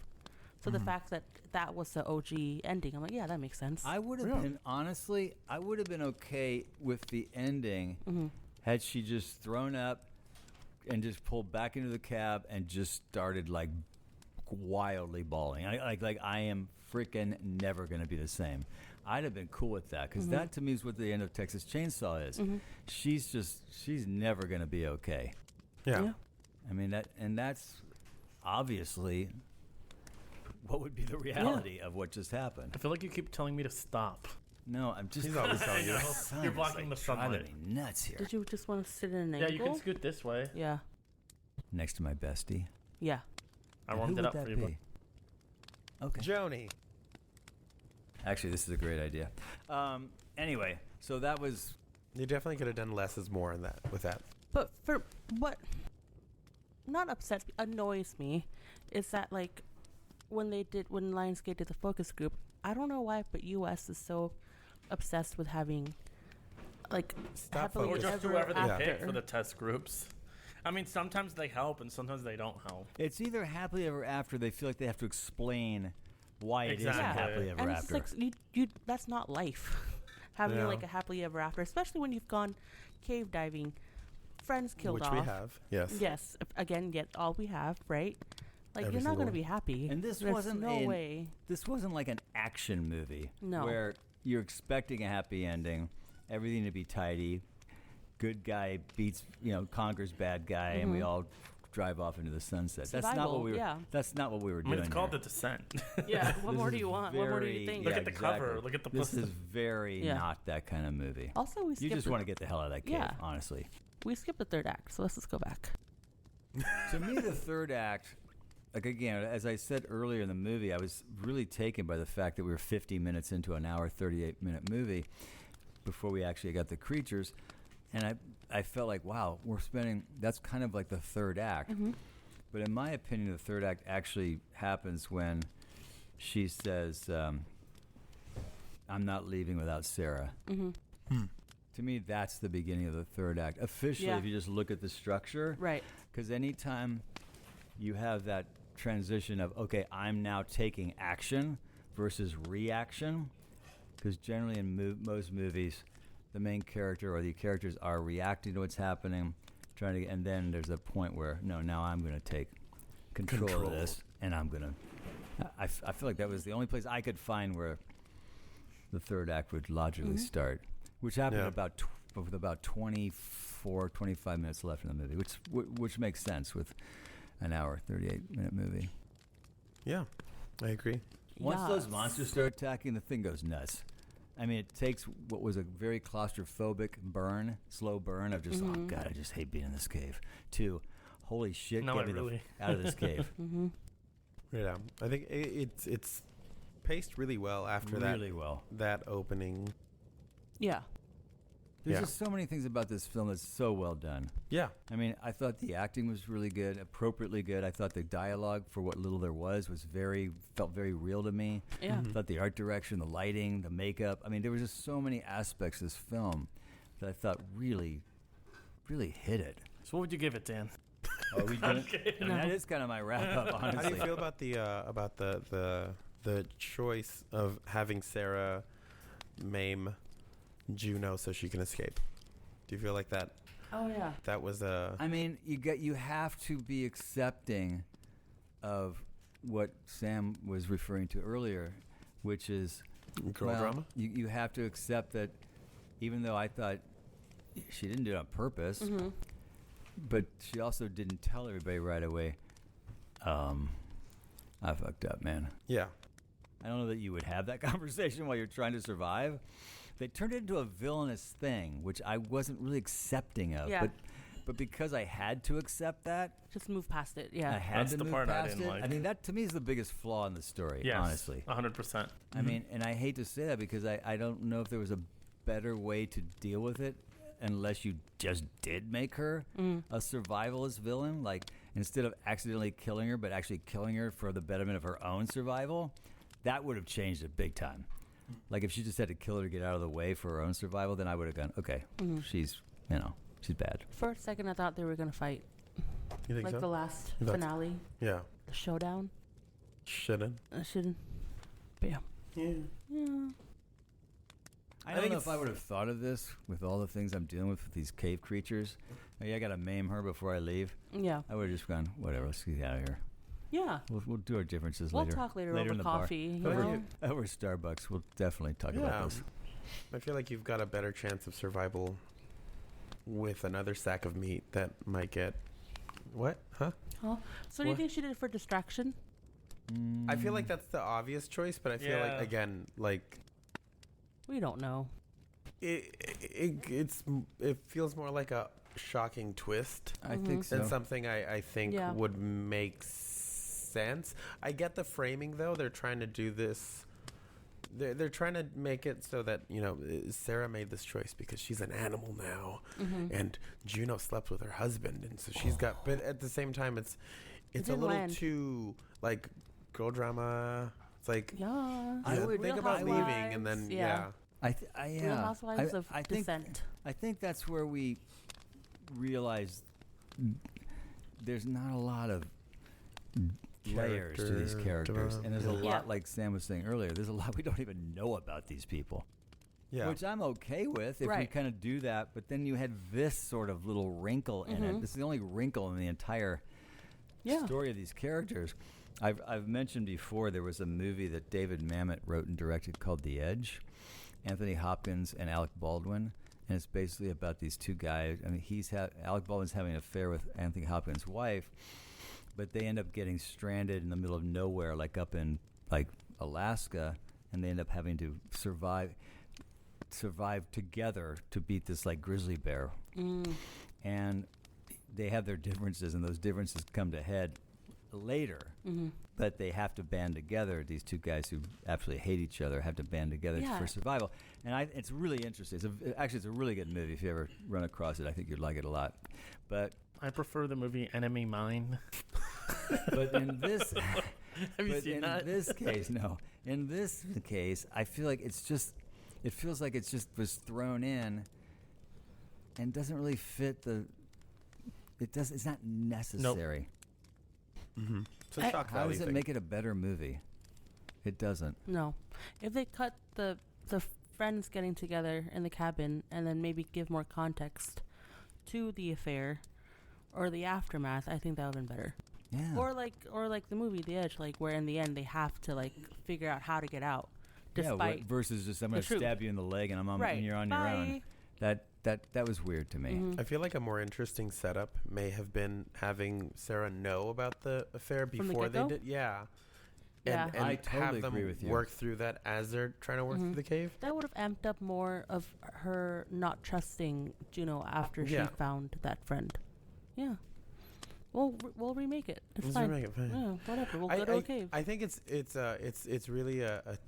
So the fact that that was the OG ending, I'm like, yeah, that makes sense. I would have been honestly. I would have been okay with the ending had she just thrown up and just pulled back into the cab and just started like wildly bawling. Like I am freaking never gonna be the same. I'd have been cool with that because that to me is what the end of Texas Chainsaw is. She's never gonna be okay. yeah. Yeah. I mean that's obviously what would be the reality of what just happened. I feel like you keep telling me to stop. No, I'm just. He's always telling you. know. Sun You're is, blocking the driving sunlight. me nuts here. Did you just want to sit in an Yeah, angle? you can scoot this way. Yeah. Next to my bestie. Yeah. I Who warmed would it up that for you. But be? Okay. Joni. Actually, this is a great idea. Anyway, so that was. You definitely could have done less is more in that with that. But for what not upsets me, annoys me is that like when Lionsgate did the focus group, I don't know why, but US is so obsessed with having like Stop happily or focus. just ever whoever they after. pick for the test groups. I mean, sometimes they help and sometimes they don't help. It's either happily ever after. They feel like they have to explain why it isn't Exactly. happily ever and after. it's like you that's not life. Having Yeah. like a happily ever after, especially when you've gone cave diving, friends killed Which off. we have. Yes. Yes, again, get all we have, right? Like Every you're not going to single be happy. And this There's wasn't no way. This wasn't like an action movie. No. Where you're expecting a happy ending, everything to be tidy, good guy beats, conquers bad guy, and we all drive off into the sunset. That's not Survival, what we were. yeah. That's not what we were I mean, doing. it's called here. The Descent. Yeah. What This more do is you want? What more do you very- think? Look yeah, at the cover. exactly. Look at the This poster. is very Yeah. not that kind of movie. Also, we You skipped just want to get the hell out of that cave, Yeah. honestly. we skipped the third act, so let's just go back. To me, the third act, like again, as I said earlier in the movie, I was really taken by the fact that we were 50 minutes into an hour, 38-minute movie before we actually got the creatures. And I felt like, wow, that's kind of like the third act. But in my opinion, the third act actually happens when she says, I'm not leaving without Sarah. To me, that's the beginning of the third act. Officially, Yeah. if you just look at the structure. Right. Because anytime you have that transition of, okay, I'm now taking action versus reaction, because generally in most movies, the main character or the characters are reacting to what's happening, and then there's a point where, no, now I'm going to take control of this, and I'm going to... I feel like that was the only place I could find where the third act would logically start, which happened with about 24, 25 minutes left in the movie, which makes sense with an hour, 38-minute movie. Yeah. I agree. Once those Yes. monsters start attacking, the thing goes nuts. I mean, it takes what was a very claustrophobic slow burn of just, oh, God, I just hate being in this cave, to, holy shit, No, get I me really- out of this cave. Yeah. I think it's paced really well after Really well. that opening. Yeah. There's Yeah. just so many things about this film that's so well done. Yeah. I mean, I thought the acting was really good, appropriately good. I thought the dialogue, for what little there was felt very real to me. Yeah. I thought the art direction, the lighting, the makeup. I mean, there were just so many aspects of this film that I thought really, really hit it. So what would you give it, Dan? Are we doing? Okay. I mean, that is kind of my wrap up, How honestly. do you feel about the choice of having Sarah maim Juno so she can escape? Do you feel like that Oh yeah. that was a I mean, you have to be accepting of what Sam was referring to earlier, which is girl well, drama? You have to accept that, even though I thought she didn't do it on purpose, Mm-hmm. but she also didn't tell everybody right away. I fucked up, man. Yeah. I don't know that you would have that conversation while you're trying to survive. They turned it into a villainous thing, which I wasn't really accepting of. Yeah. But because I had to accept that, Just move past it. I Yeah. had That's to the move part I past didn't it. like. I mean, that to me is the biggest flaw in the story, Yes, honestly. 100%. I mean, and I hate to say that because I don't know if there was a better way to deal with it unless you just did make her a survivalist villain. Like, instead of accidentally killing her, but actually killing her for the betterment of her own survival, that would have changed it big time. Like, if she just had to kill her to get out of the way for her own survival, then I would have gone, okay, she's bad. For a second, I thought they were gonna fight, You think like so? the last That's- finale, Yeah. the showdown. Shouldn't. Shouldn't. But yeah. Yeah. Yeah. I I don't think know if I would have thought of this with all the things I'm dealing with these cave creatures. Oh, yeah, I got to maim her before I leave. Yeah. I would have just gone, whatever, let's get out of here. Yeah. We'll do our differences We'll later. talk later in over the bar. coffee. You Over know? Over Starbucks, we'll definitely talk Yeah. about this. I feel like you've got a better chance of survival with another sack of meat that might get what? Huh? So do you What? think she did it for distraction? I feel like that's the obvious choice, but I feel Yeah. like again, like We don't know. it feels more like a shocking twist I think so. than something I think Yeah. would make sense. I get the framing though. They're trying to do this. They're trying to make it so that Sarah made this choice because she's an animal now, and Juno slept with her husband, and so she's got. But at the same time, it's a didn't little land. too like girl drama. It's like Yeah. I would- think Real about leaving, and then Housewives, yeah. yeah. Real Housewives of I think, Descent. I think that's where we realize there's not a lot of layers to these Character characters, and there's a development. lot, Yeah. like Sam was saying earlier, there's a lot we don't even know about these people. yeah. Which I'm okay with if we Right. kind of do that. But then you had this sort of little wrinkle in it. This is the only wrinkle in the entire Yeah. story of these characters. I've mentioned before there was a movie that David Mamet wrote and directed called The Edge. Anthony Hopkins and Alec Baldwin. And it's basically about these two guys. I mean, Alec Baldwin's having an affair with Anthony Hopkins' wife, but they end up getting stranded in the middle of nowhere, like up in like Alaska, and they end up having to survive together to beat this like grizzly bear. And they have their differences, and those differences come to head later. But they have to band together. These two guys who absolutely hate each other have to band together Yeah. for survival. And it's really interesting. It's a really good movie. If you ever run across it, I think you'd like it a lot. But I prefer the movie Enemy Mine. but in this Have you but seen in that? this case, no. In this case, I feel like it feels like it's just was thrown in and doesn't really fit it's not necessary. So shock How value does it thing. make it a better movie? It doesn't. No. If they cut the friends getting together in the cabin and then maybe give more context to the affair or the aftermath, I think that would have been better. Yeah. Or like the movie The Edge, like where in the end they have to like figure out how to get out, yeah, despite versus just I'm the going to truth. stab you in the leg and and you're on your own. Bye. That was weird to me. Mhm. I feel like a more interesting setup may have been having Sarah know about the affair the before they get-go? did. Yeah. Yeah. And I totally have them agree with you. work through that as they're trying to work through the cave. That would have amped up more of her not trusting Juno after Yeah. she found that friend. Yeah. We'll remake it. It's Let's fine. remake it, fine. Yeah, whatever. We'll go to a cave. I think it's really a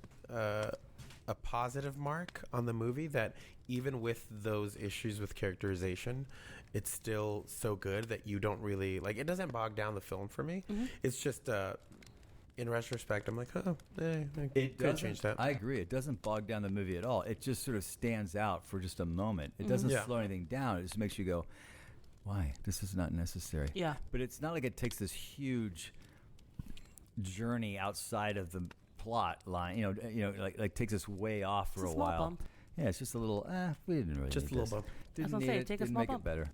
positive mark on the movie that even with those issues with characterization, it's still so good that you don't really like. It doesn't bog down the film for me. It's just in retrospect, I'm like, oh, I could doesn't- change that. I agree. It doesn't bog down the movie at all. It just sort of stands out for just a moment. It doesn't Yeah. slow anything down. It just makes you go, why? This is not necessary. Yeah. But it's not like it takes this huge journey outside of the plot line. Like takes us way off for It's a a small while. bump. Yeah, it's just a little. We didn't really Just need a little this. bump. Didn't gonna need say, it. take a Didn't small make bump. it better.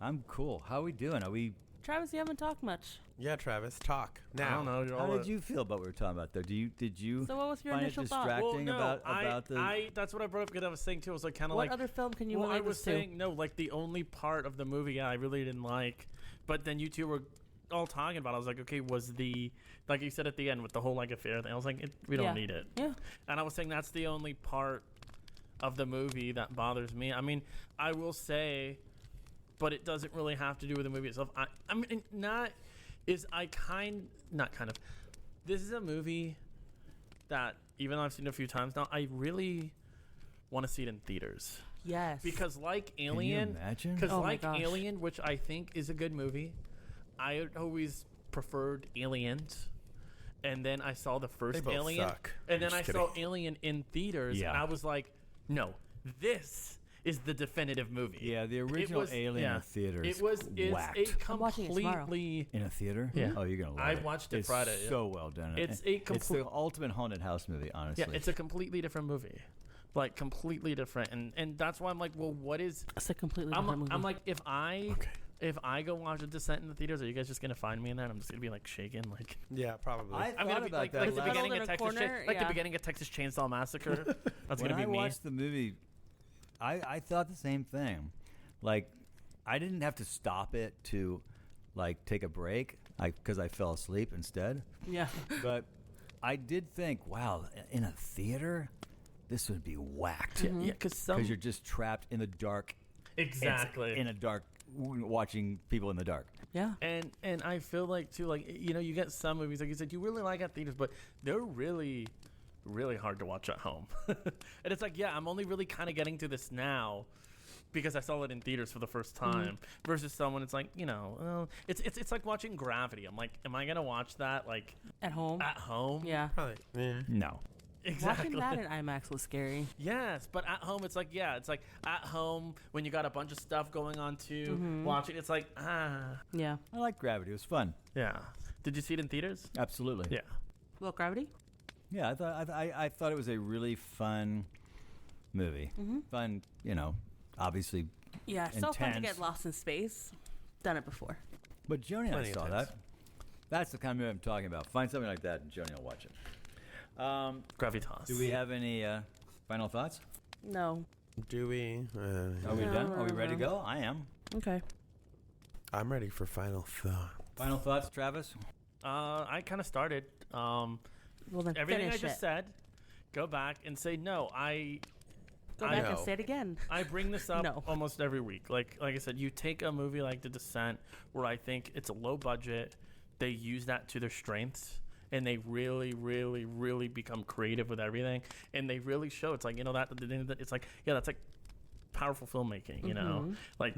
I'm cool. How are we doing? Are we? Travis, you haven't talked much. Yeah, Travis, talk I now. don't know. You're How all did you feel about what we were talking about? Though, did you So what was your find it initial thought? distracting Well, no, about the? I that's what I brought up because I was saying too. I was like kind of What like other film can you well, I relate was this to? saying no, like the only part of the movie I really didn't like, but then you two were all talking about it. I was like, okay, was the like you said at the end with the whole like affair thing. I was like, we don't Yeah. need it. Yeah. And I was saying that's the only part of the movie that bothers me. I mean, I will say, but it doesn't really have to do with the movie itself. I mean, not kind of. This is a movie that even though I've seen it a few times now, I really want to see it in theaters Yes. because like Can you Alien, imagine? because Oh my like gosh. Alien, which I think is a good movie, I always preferred Aliens. And then I saw the They first both Alien, suck. and then I'm I just saw kidding. Alien in theaters, Yeah. and I was like, no, this is the definitive movie. Yeah, the original was- Alien yeah. in theaters. It was it's whacked. a I'm watching it tomorrow. completely In a theater? Yeah. Oh, you're gonna love I it. watched it It's Friday, yeah. so well done. It's a It's complete the ultimate haunted house movie, honestly. yeah, it's a completely different movie, like completely different, and that's why I'm like, well, what is? It's a completely different movie. I'm like, if I go watch The Descent in the theaters, are you guys just gonna find me in that? I'm just gonna be like shaking, like Yeah, probably. I I'm thought gonna be about like, that. like the last- beginning of in a Texas, corner, like the yeah. beginning of Texas Chainsaw Massacre. That's when gonna be I me. watched the movie, I thought the same thing. Like, I didn't have to stop it to, like, take a break, because I fell asleep instead. yeah. But I did think, wow, in a theater, this would be whacked. Yeah, because Because you're just trapped in the dark. exactly In a dark, watching people in the dark. Yeah. And I feel like too, like you get some movies like you said you really like at theaters, but they're really, really hard to watch at home. And it's like, yeah, I'm only really kind of getting to this now because I saw it in theaters for the first time. Versus someone, it's like it's like watching Gravity. I'm like, am I gonna watch that like At home. at home? Yeah. Probably. Yeah. No. exactly. Watching that in IMAX was scary. Yes, but at home it's like it's like at home when you got a bunch of stuff going on too. Watching it's like Yeah. I like Gravity. It was fun. yeah. Did you see it in theaters? Absolutely. Yeah. Well, Gravity? Yeah, I thought it was a really fun movie. Fun, obviously. Yeah. So fun to Intense. get lost in space. Done it before. But Joni and I Plenty of saw times. that. That's the kind of movie I'm talking about. Find something like that, and Joni will watch it. Gravitas. Do we have any final thoughts? No. Do we? Are we No, done? Are we ready to no. go? I am. Okay. I'm ready for final thought. Final thoughts, Travis? I kind of started. Well, then Everything I finish just it. said, go back and say no. Go I back know. and say it again. I bring this up No. almost every week. Like I said, you take a movie like The Descent, where I think it's a low budget. They use that to their strengths, and they really, really, really become creative with everything. And they really show it's like it's like that's like powerful filmmaking. You know, like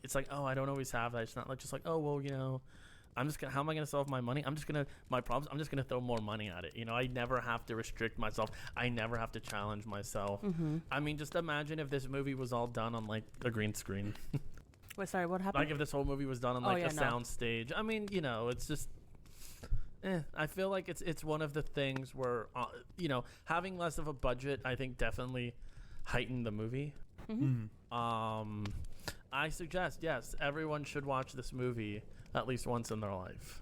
it's like I don't always have that. It's not like just like I'm just gonna. How am I gonna solve my money? My problems. I'm just gonna throw more money at it. I never have to restrict myself. I never have to challenge myself. I mean, just imagine if this movie was all done on like a green screen. Wait, sorry, what happened? Like if this whole movie was done on like yeah, a no. sound stage. I mean, it's just. I feel like it's one of the things where having less of a budget, I think definitely heightened the movie. I suggest yes, everyone should watch this movie at least once in their life.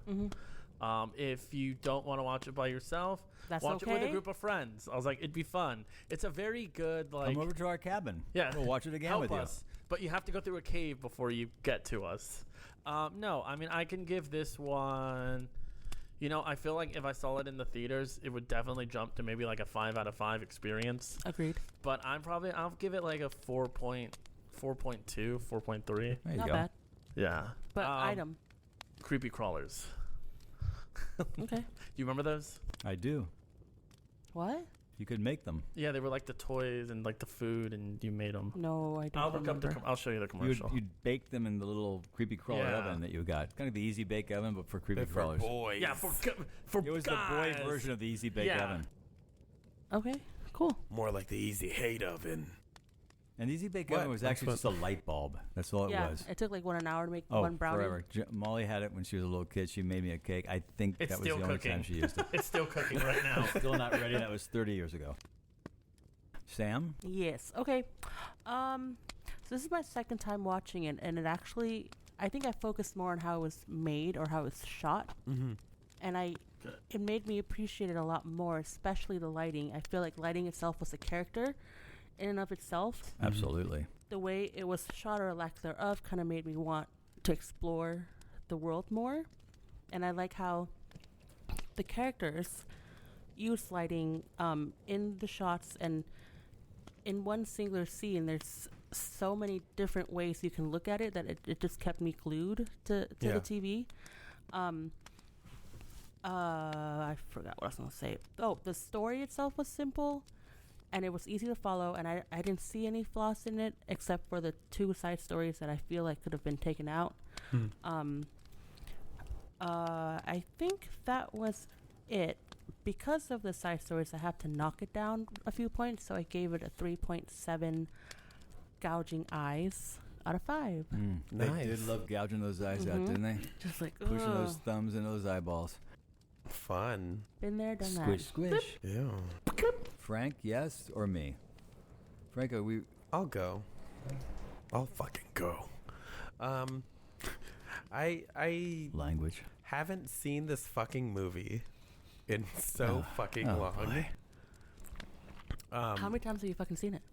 If you don't want to watch it by yourself, That's watch it with a okay. group of friends. I was like, it'd be fun. It's a very good like. Come over to our cabin. Yeah. We'll watch it again Help with us. But you have to go through a cave before you get to us. No, I mean, I can give this one. I feel like if I saw it in the theaters, it would definitely jump to maybe like a 5 out of 5 experience. Agreed. But I'll give it like a 4.2, 4.3. There you Not go. bad. Yeah. But item. Creepy crawlers. Okay. Do you remember those? I do. What? You could make them. Yeah, they were like the toys and like the food, and you made them. No, I don't I'll look remember. up I'll show you the commercial. You'd bake them in the little creepy crawler Yeah. oven that you got. Kind of the easy bake oven, but for creepy They're for crawlers. boys. Yeah, for It was guys. the boy version of the easy bake Yeah. oven. Okay, cool. More like the easy hate oven. And the Easy Bake What? Oven was actually just a light bulb. That's all it Yeah, was. it took like an hour to make Oh, one brownie. forever. Molly had it when she was a little kid. She made me a cake. I think It's that was still the only cooking. time she used it. It's still cooking right now. Still not ready. That was 30 years ago. Sam? Yes. Okay. So this is my second time watching it, and it actually, I think I focused more on how it was made or how it was shot, Mm-hmm. and it made me appreciate it a lot more, especially the lighting. I feel like lighting itself was a character in and of itself. Absolutely. The way it was shot or lack thereof kind of made me want to explore the world more, and I like how the characters use lighting in the shots, and in one singular scene there's so many different ways you can look at it that it just kept me glued to Yeah. the TV. I forgot what I was going to say. Oh, the story itself was simple and it was easy to follow, and I didn't see any flaws in it except for the 2 side stories that I feel like could have been taken out. I think that was it. Because of the side stories, I have to knock it down a few points, so I gave it a 3.7 gouging eyes out of 5. They Nice. did love gouging those eyes out, Mhm. didn't they? Just like, Pushing those ugh. thumbs into those eyeballs. Fun. Been there, done Squish, that. squish. Yeah. Frank, yes or me? Frank, are we... I'll go. I'll fucking go. I Language. haven't seen this fucking movie in so fucking oh, long. boy. How many times have you fucking seen it?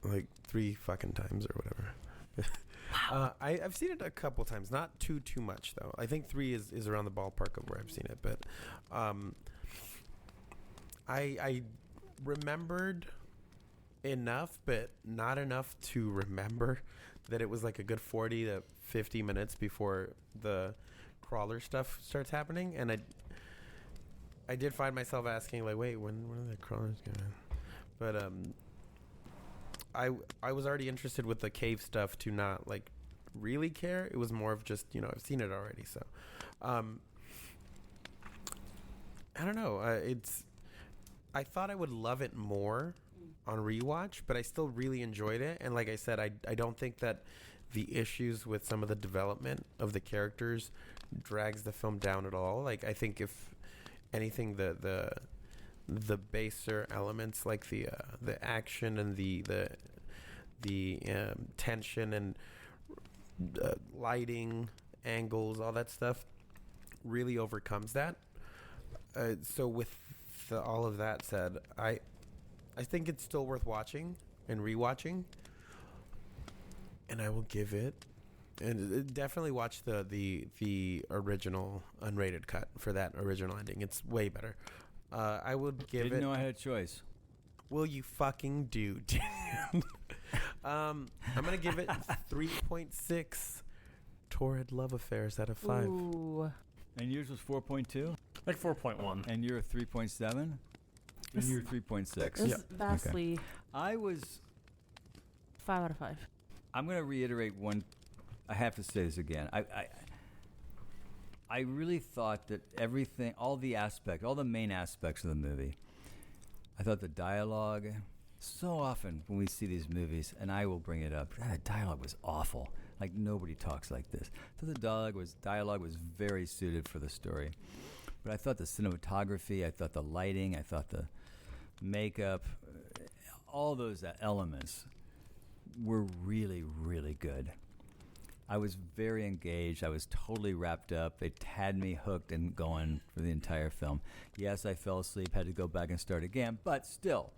Like 3 fucking times or whatever. I've seen it a couple times, not too much though. I think 3 is around the ballpark of where I've seen it, but I remembered enough, but not enough to remember that it was like a good 40 to 50 minutes before the crawler stuff starts happening, and I did find myself asking like, wait, when are the crawlers going? But I was already interested with the cave stuff to not like really care. It was more of just, I've seen it already, so I don't know. I thought I would love it more on rewatch, but I still really enjoyed it. And like I said, I don't think that the issues with some of the development of the characters drags the film down at all. Like, I think if anything, the baser elements like the action and the tension and lighting, angles, all that stuff really overcomes that. So with all of that said, I think it's still worth watching and rewatching, and I will give it. And definitely watch the original unrated cut for that original ending. It's way better. I would give Didn't it. know I had a choice. Will you fucking do? I'm gonna give it 3.6 torrid love affairs out of 5. Ooh. And yours was 4.2? Like 4.1. And you're a 3.7? And you're 3.6. This is vastly I was... 5 out of 5. I'm going to reiterate one. I have to say this again. I really thought that everything, all the main aspects of the movie, I thought the dialogue, so often when we see these movies, and I will bring it up, the dialogue was awful. Like, nobody talks like this. So the dialogue was very suited for the story. But I thought the cinematography, I thought the lighting, I thought the makeup, all those elements were really, really good. I was very engaged. I was totally wrapped up. It had me hooked and going for the entire film. Yes, I fell asleep, had to go back and start again, but still,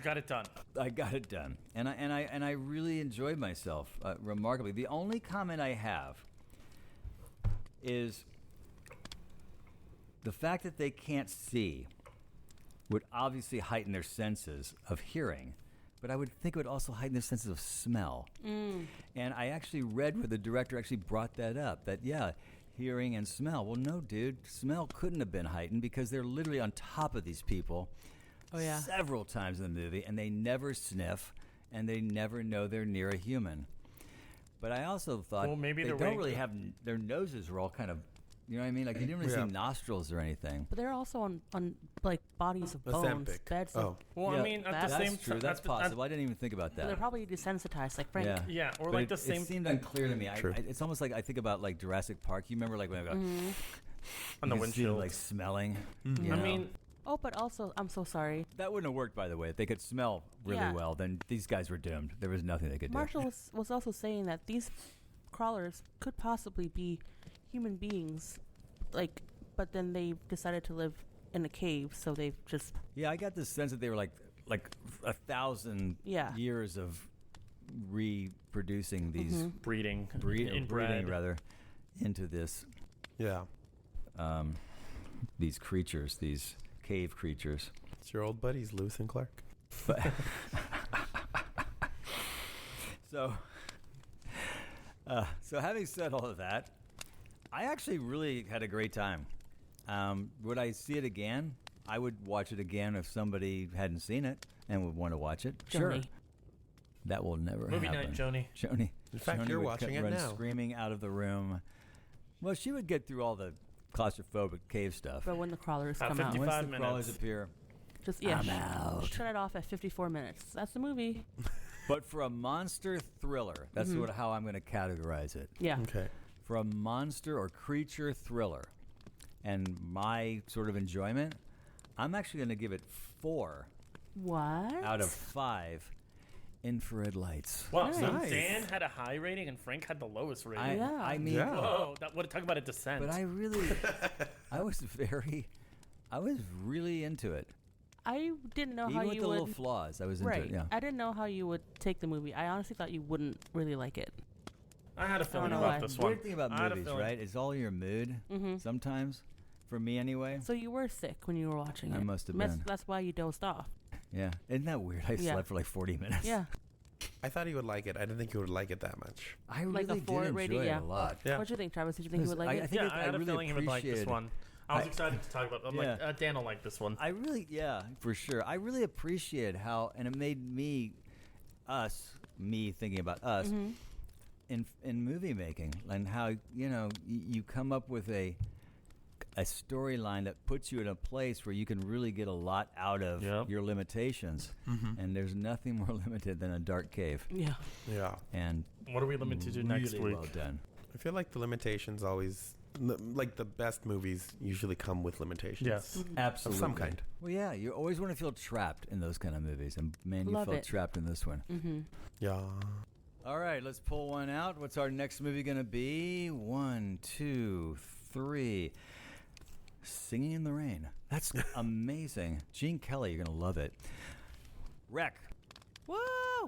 Got it done. I got it done, and I really enjoyed myself remarkably. The only comment I have is the fact that they can't see would obviously heighten their senses of hearing, but I would think it would also heighten their senses of smell. And I actually read where the director actually brought that up, that, yeah, hearing and smell. Well, no, dude, smell couldn't have been heightened because they're literally on top of these people several times in the movie, and they never sniff, and they never know they're near a human. But I also thought Well, maybe they they're don't waiting- really have, their noses are all kind of, You know what I mean? Like you didn't really Yeah. see nostrils or anything. But they're also on like bodies of bones, Ozempic. beds. Oh, Well, Yeah, I mean, at the that's same That's true. time, That's possible. I didn't even think about But they're that. probably desensitized, like Frank. Yeah. Yeah, or But like it, the same It seemed unclear to me. True. It's almost like I think about like Jurassic Park. You remember like when I go, on the you could see them, windshield. like smelling. Mhm. you I know? mean, Oh, but also, I'm so sorry. that wouldn't have worked. By the way, if they could smell really Yeah. well, then these guys were doomed. There was nothing they could Marshall was also saying that these crawlers could possibly be human beings, like, but then they decided to live in a cave, so they've just do. Yeah, I got this sense that they were like 1,000 Yeah. years of reproducing these breeding, breeding inbred. rather into this yeah. these creatures, these cave creatures. It's your old buddies, Lewis and Clark. But so having said all of that, I actually really had a great time. Would I see it again? I would watch it again if somebody hadn't seen it and would want to watch it. Sure, Joni. that will never Movie happen. night, Joni. Joni. In fact, Joni you're would watching it run now. screaming out of the room. Well, she would get through all the claustrophobic cave stuff. But when the crawlers At come out, 55 Once the crawlers minutes. appear. just yeah, I'm out. shut it off at 54 minutes. That's the movie. But for a monster thriller, that's how I'm going to categorize it. Yeah. Okay. For a monster or creature thriller, and my sort of enjoyment, I'm actually going to give it 4 What? out of 5 infrared lights. Wow, so Nice. Dan had a high rating and Frank had the lowest rating. I mean, Yeah. Whoa, that would talk about a descent. but I really, I was really into it. I didn't know Even how with you the little would. flaws, I was into Right. it. Yeah. I didn't know how you would take the movie. I honestly thought you wouldn't really like it. I had a feeling know about why. this one. Weird thing about I had a movies, feeling. right? It's all your mood. Sometimes, for me anyway. So you were sick when you were watching I it. must have That's- been. That's why you dozed off. Yeah, isn't that weird? I Yeah. slept for like 40 minutes. Yeah. I thought he would like it. I didn't think he would like it that much. I Like a really 4 did enjoy rating, it yeah. a lot. Yeah. What'd you think, Travis? Did you think you would like I it? think Yeah, I had really a feeling he would like this appreciated- one. I was I- excited to talk about it. I'm Yeah. like, Dan will like this one. I really, yeah, for sure. I really appreciate how, and it made me thinking about us in movie making, and how you come up with a storyline that puts you in a place where you can really get a lot out of Yep. your limitations, and there's nothing more limited than a dark cave. Yeah. Yeah. And What are we limited to do next really week? well done. I feel like the limitations always, like the best movies usually come with limitations. Yes. Absolutely. Of some kind. Well, yeah, you always want to feel trapped in those kind of movies, and man, you Love felt it. trapped in this one. Mm-hmm. Yeah. All right, let's pull one out. What's our next movie going to be? 1, 2, 3. Singing in the Rain. That's amazing. Gene Kelly, you're going to love it. Wreck. Woo!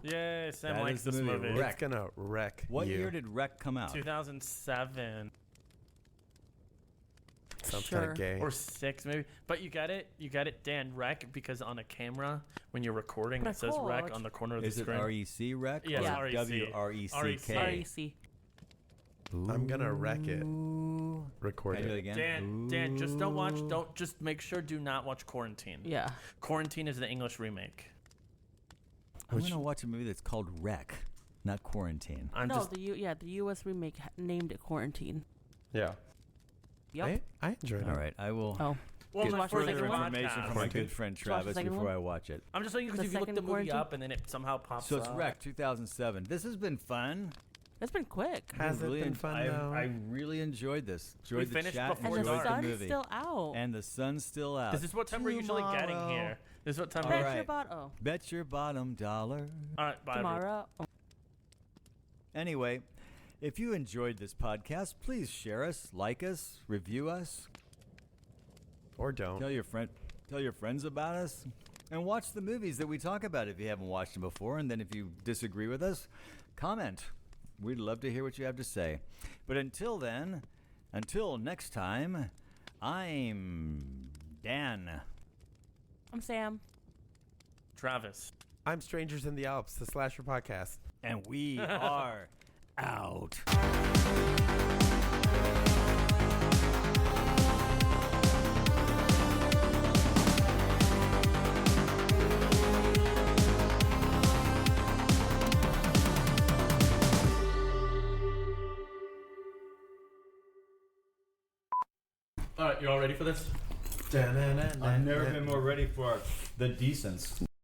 Yay, Sam That likes is the this movie, movie. Wreck. It's gonna wreck What you. year did Wreck come out? 2007 Sounds kind Sure. of gay. or 6 maybe. But you get it, Dan, Wreck, because on a camera, when you're recording, But it says Wreck record. on the corner of Is the it screen. REC Wreck? Yeah, or it's Yeah. REC. W-R-E-C-K? REC. I'm gonna wreck it. Ooh. Record Can I do it it. again? Dan, just don't watch. Don't just make sure. Do not watch Quarantine. Yeah. Quarantine is the English remake. I'm Which- going to watch a movie that's called Wreck, not Quarantine. I'm No, just. the U.S. remake named it Quarantine. Yeah. Yep. I enjoyed it. All right, I will Oh. Well, get watch the further second one? information from my good friend Did you watch the Travis second before one? I watch it. I'm just saying because The if you look second the movie Quarantine? up and then it somehow pops So it's up. Wreck 2007. This has been fun. It's been quick. Has it been fun though? I really enjoyed this. Enjoyed the finished chat. before And the enjoyed sun's the movie. still out. And the sun's still out. This is what time we're usually getting Tomorrow. here. This is what time All we're. Bet right. your bot. Oh, Bet your bottom dollar. All right, bye. everyone. tomorrow. Oh. Anyway, if you enjoyed this podcast, please share us, like us, review us, Or don't. tell your friends about us, and watch the movies that we talk about if you haven't watched them before. And then if you disagree with us, comment. We'd love to hear what you have to say. But until then, until next time, I'm Dan. I'm Sam. Travis. I'm Strangers in the Alps, the slasher podcast. And we are out. All right, you all ready for this? I've never been more ready for the decents.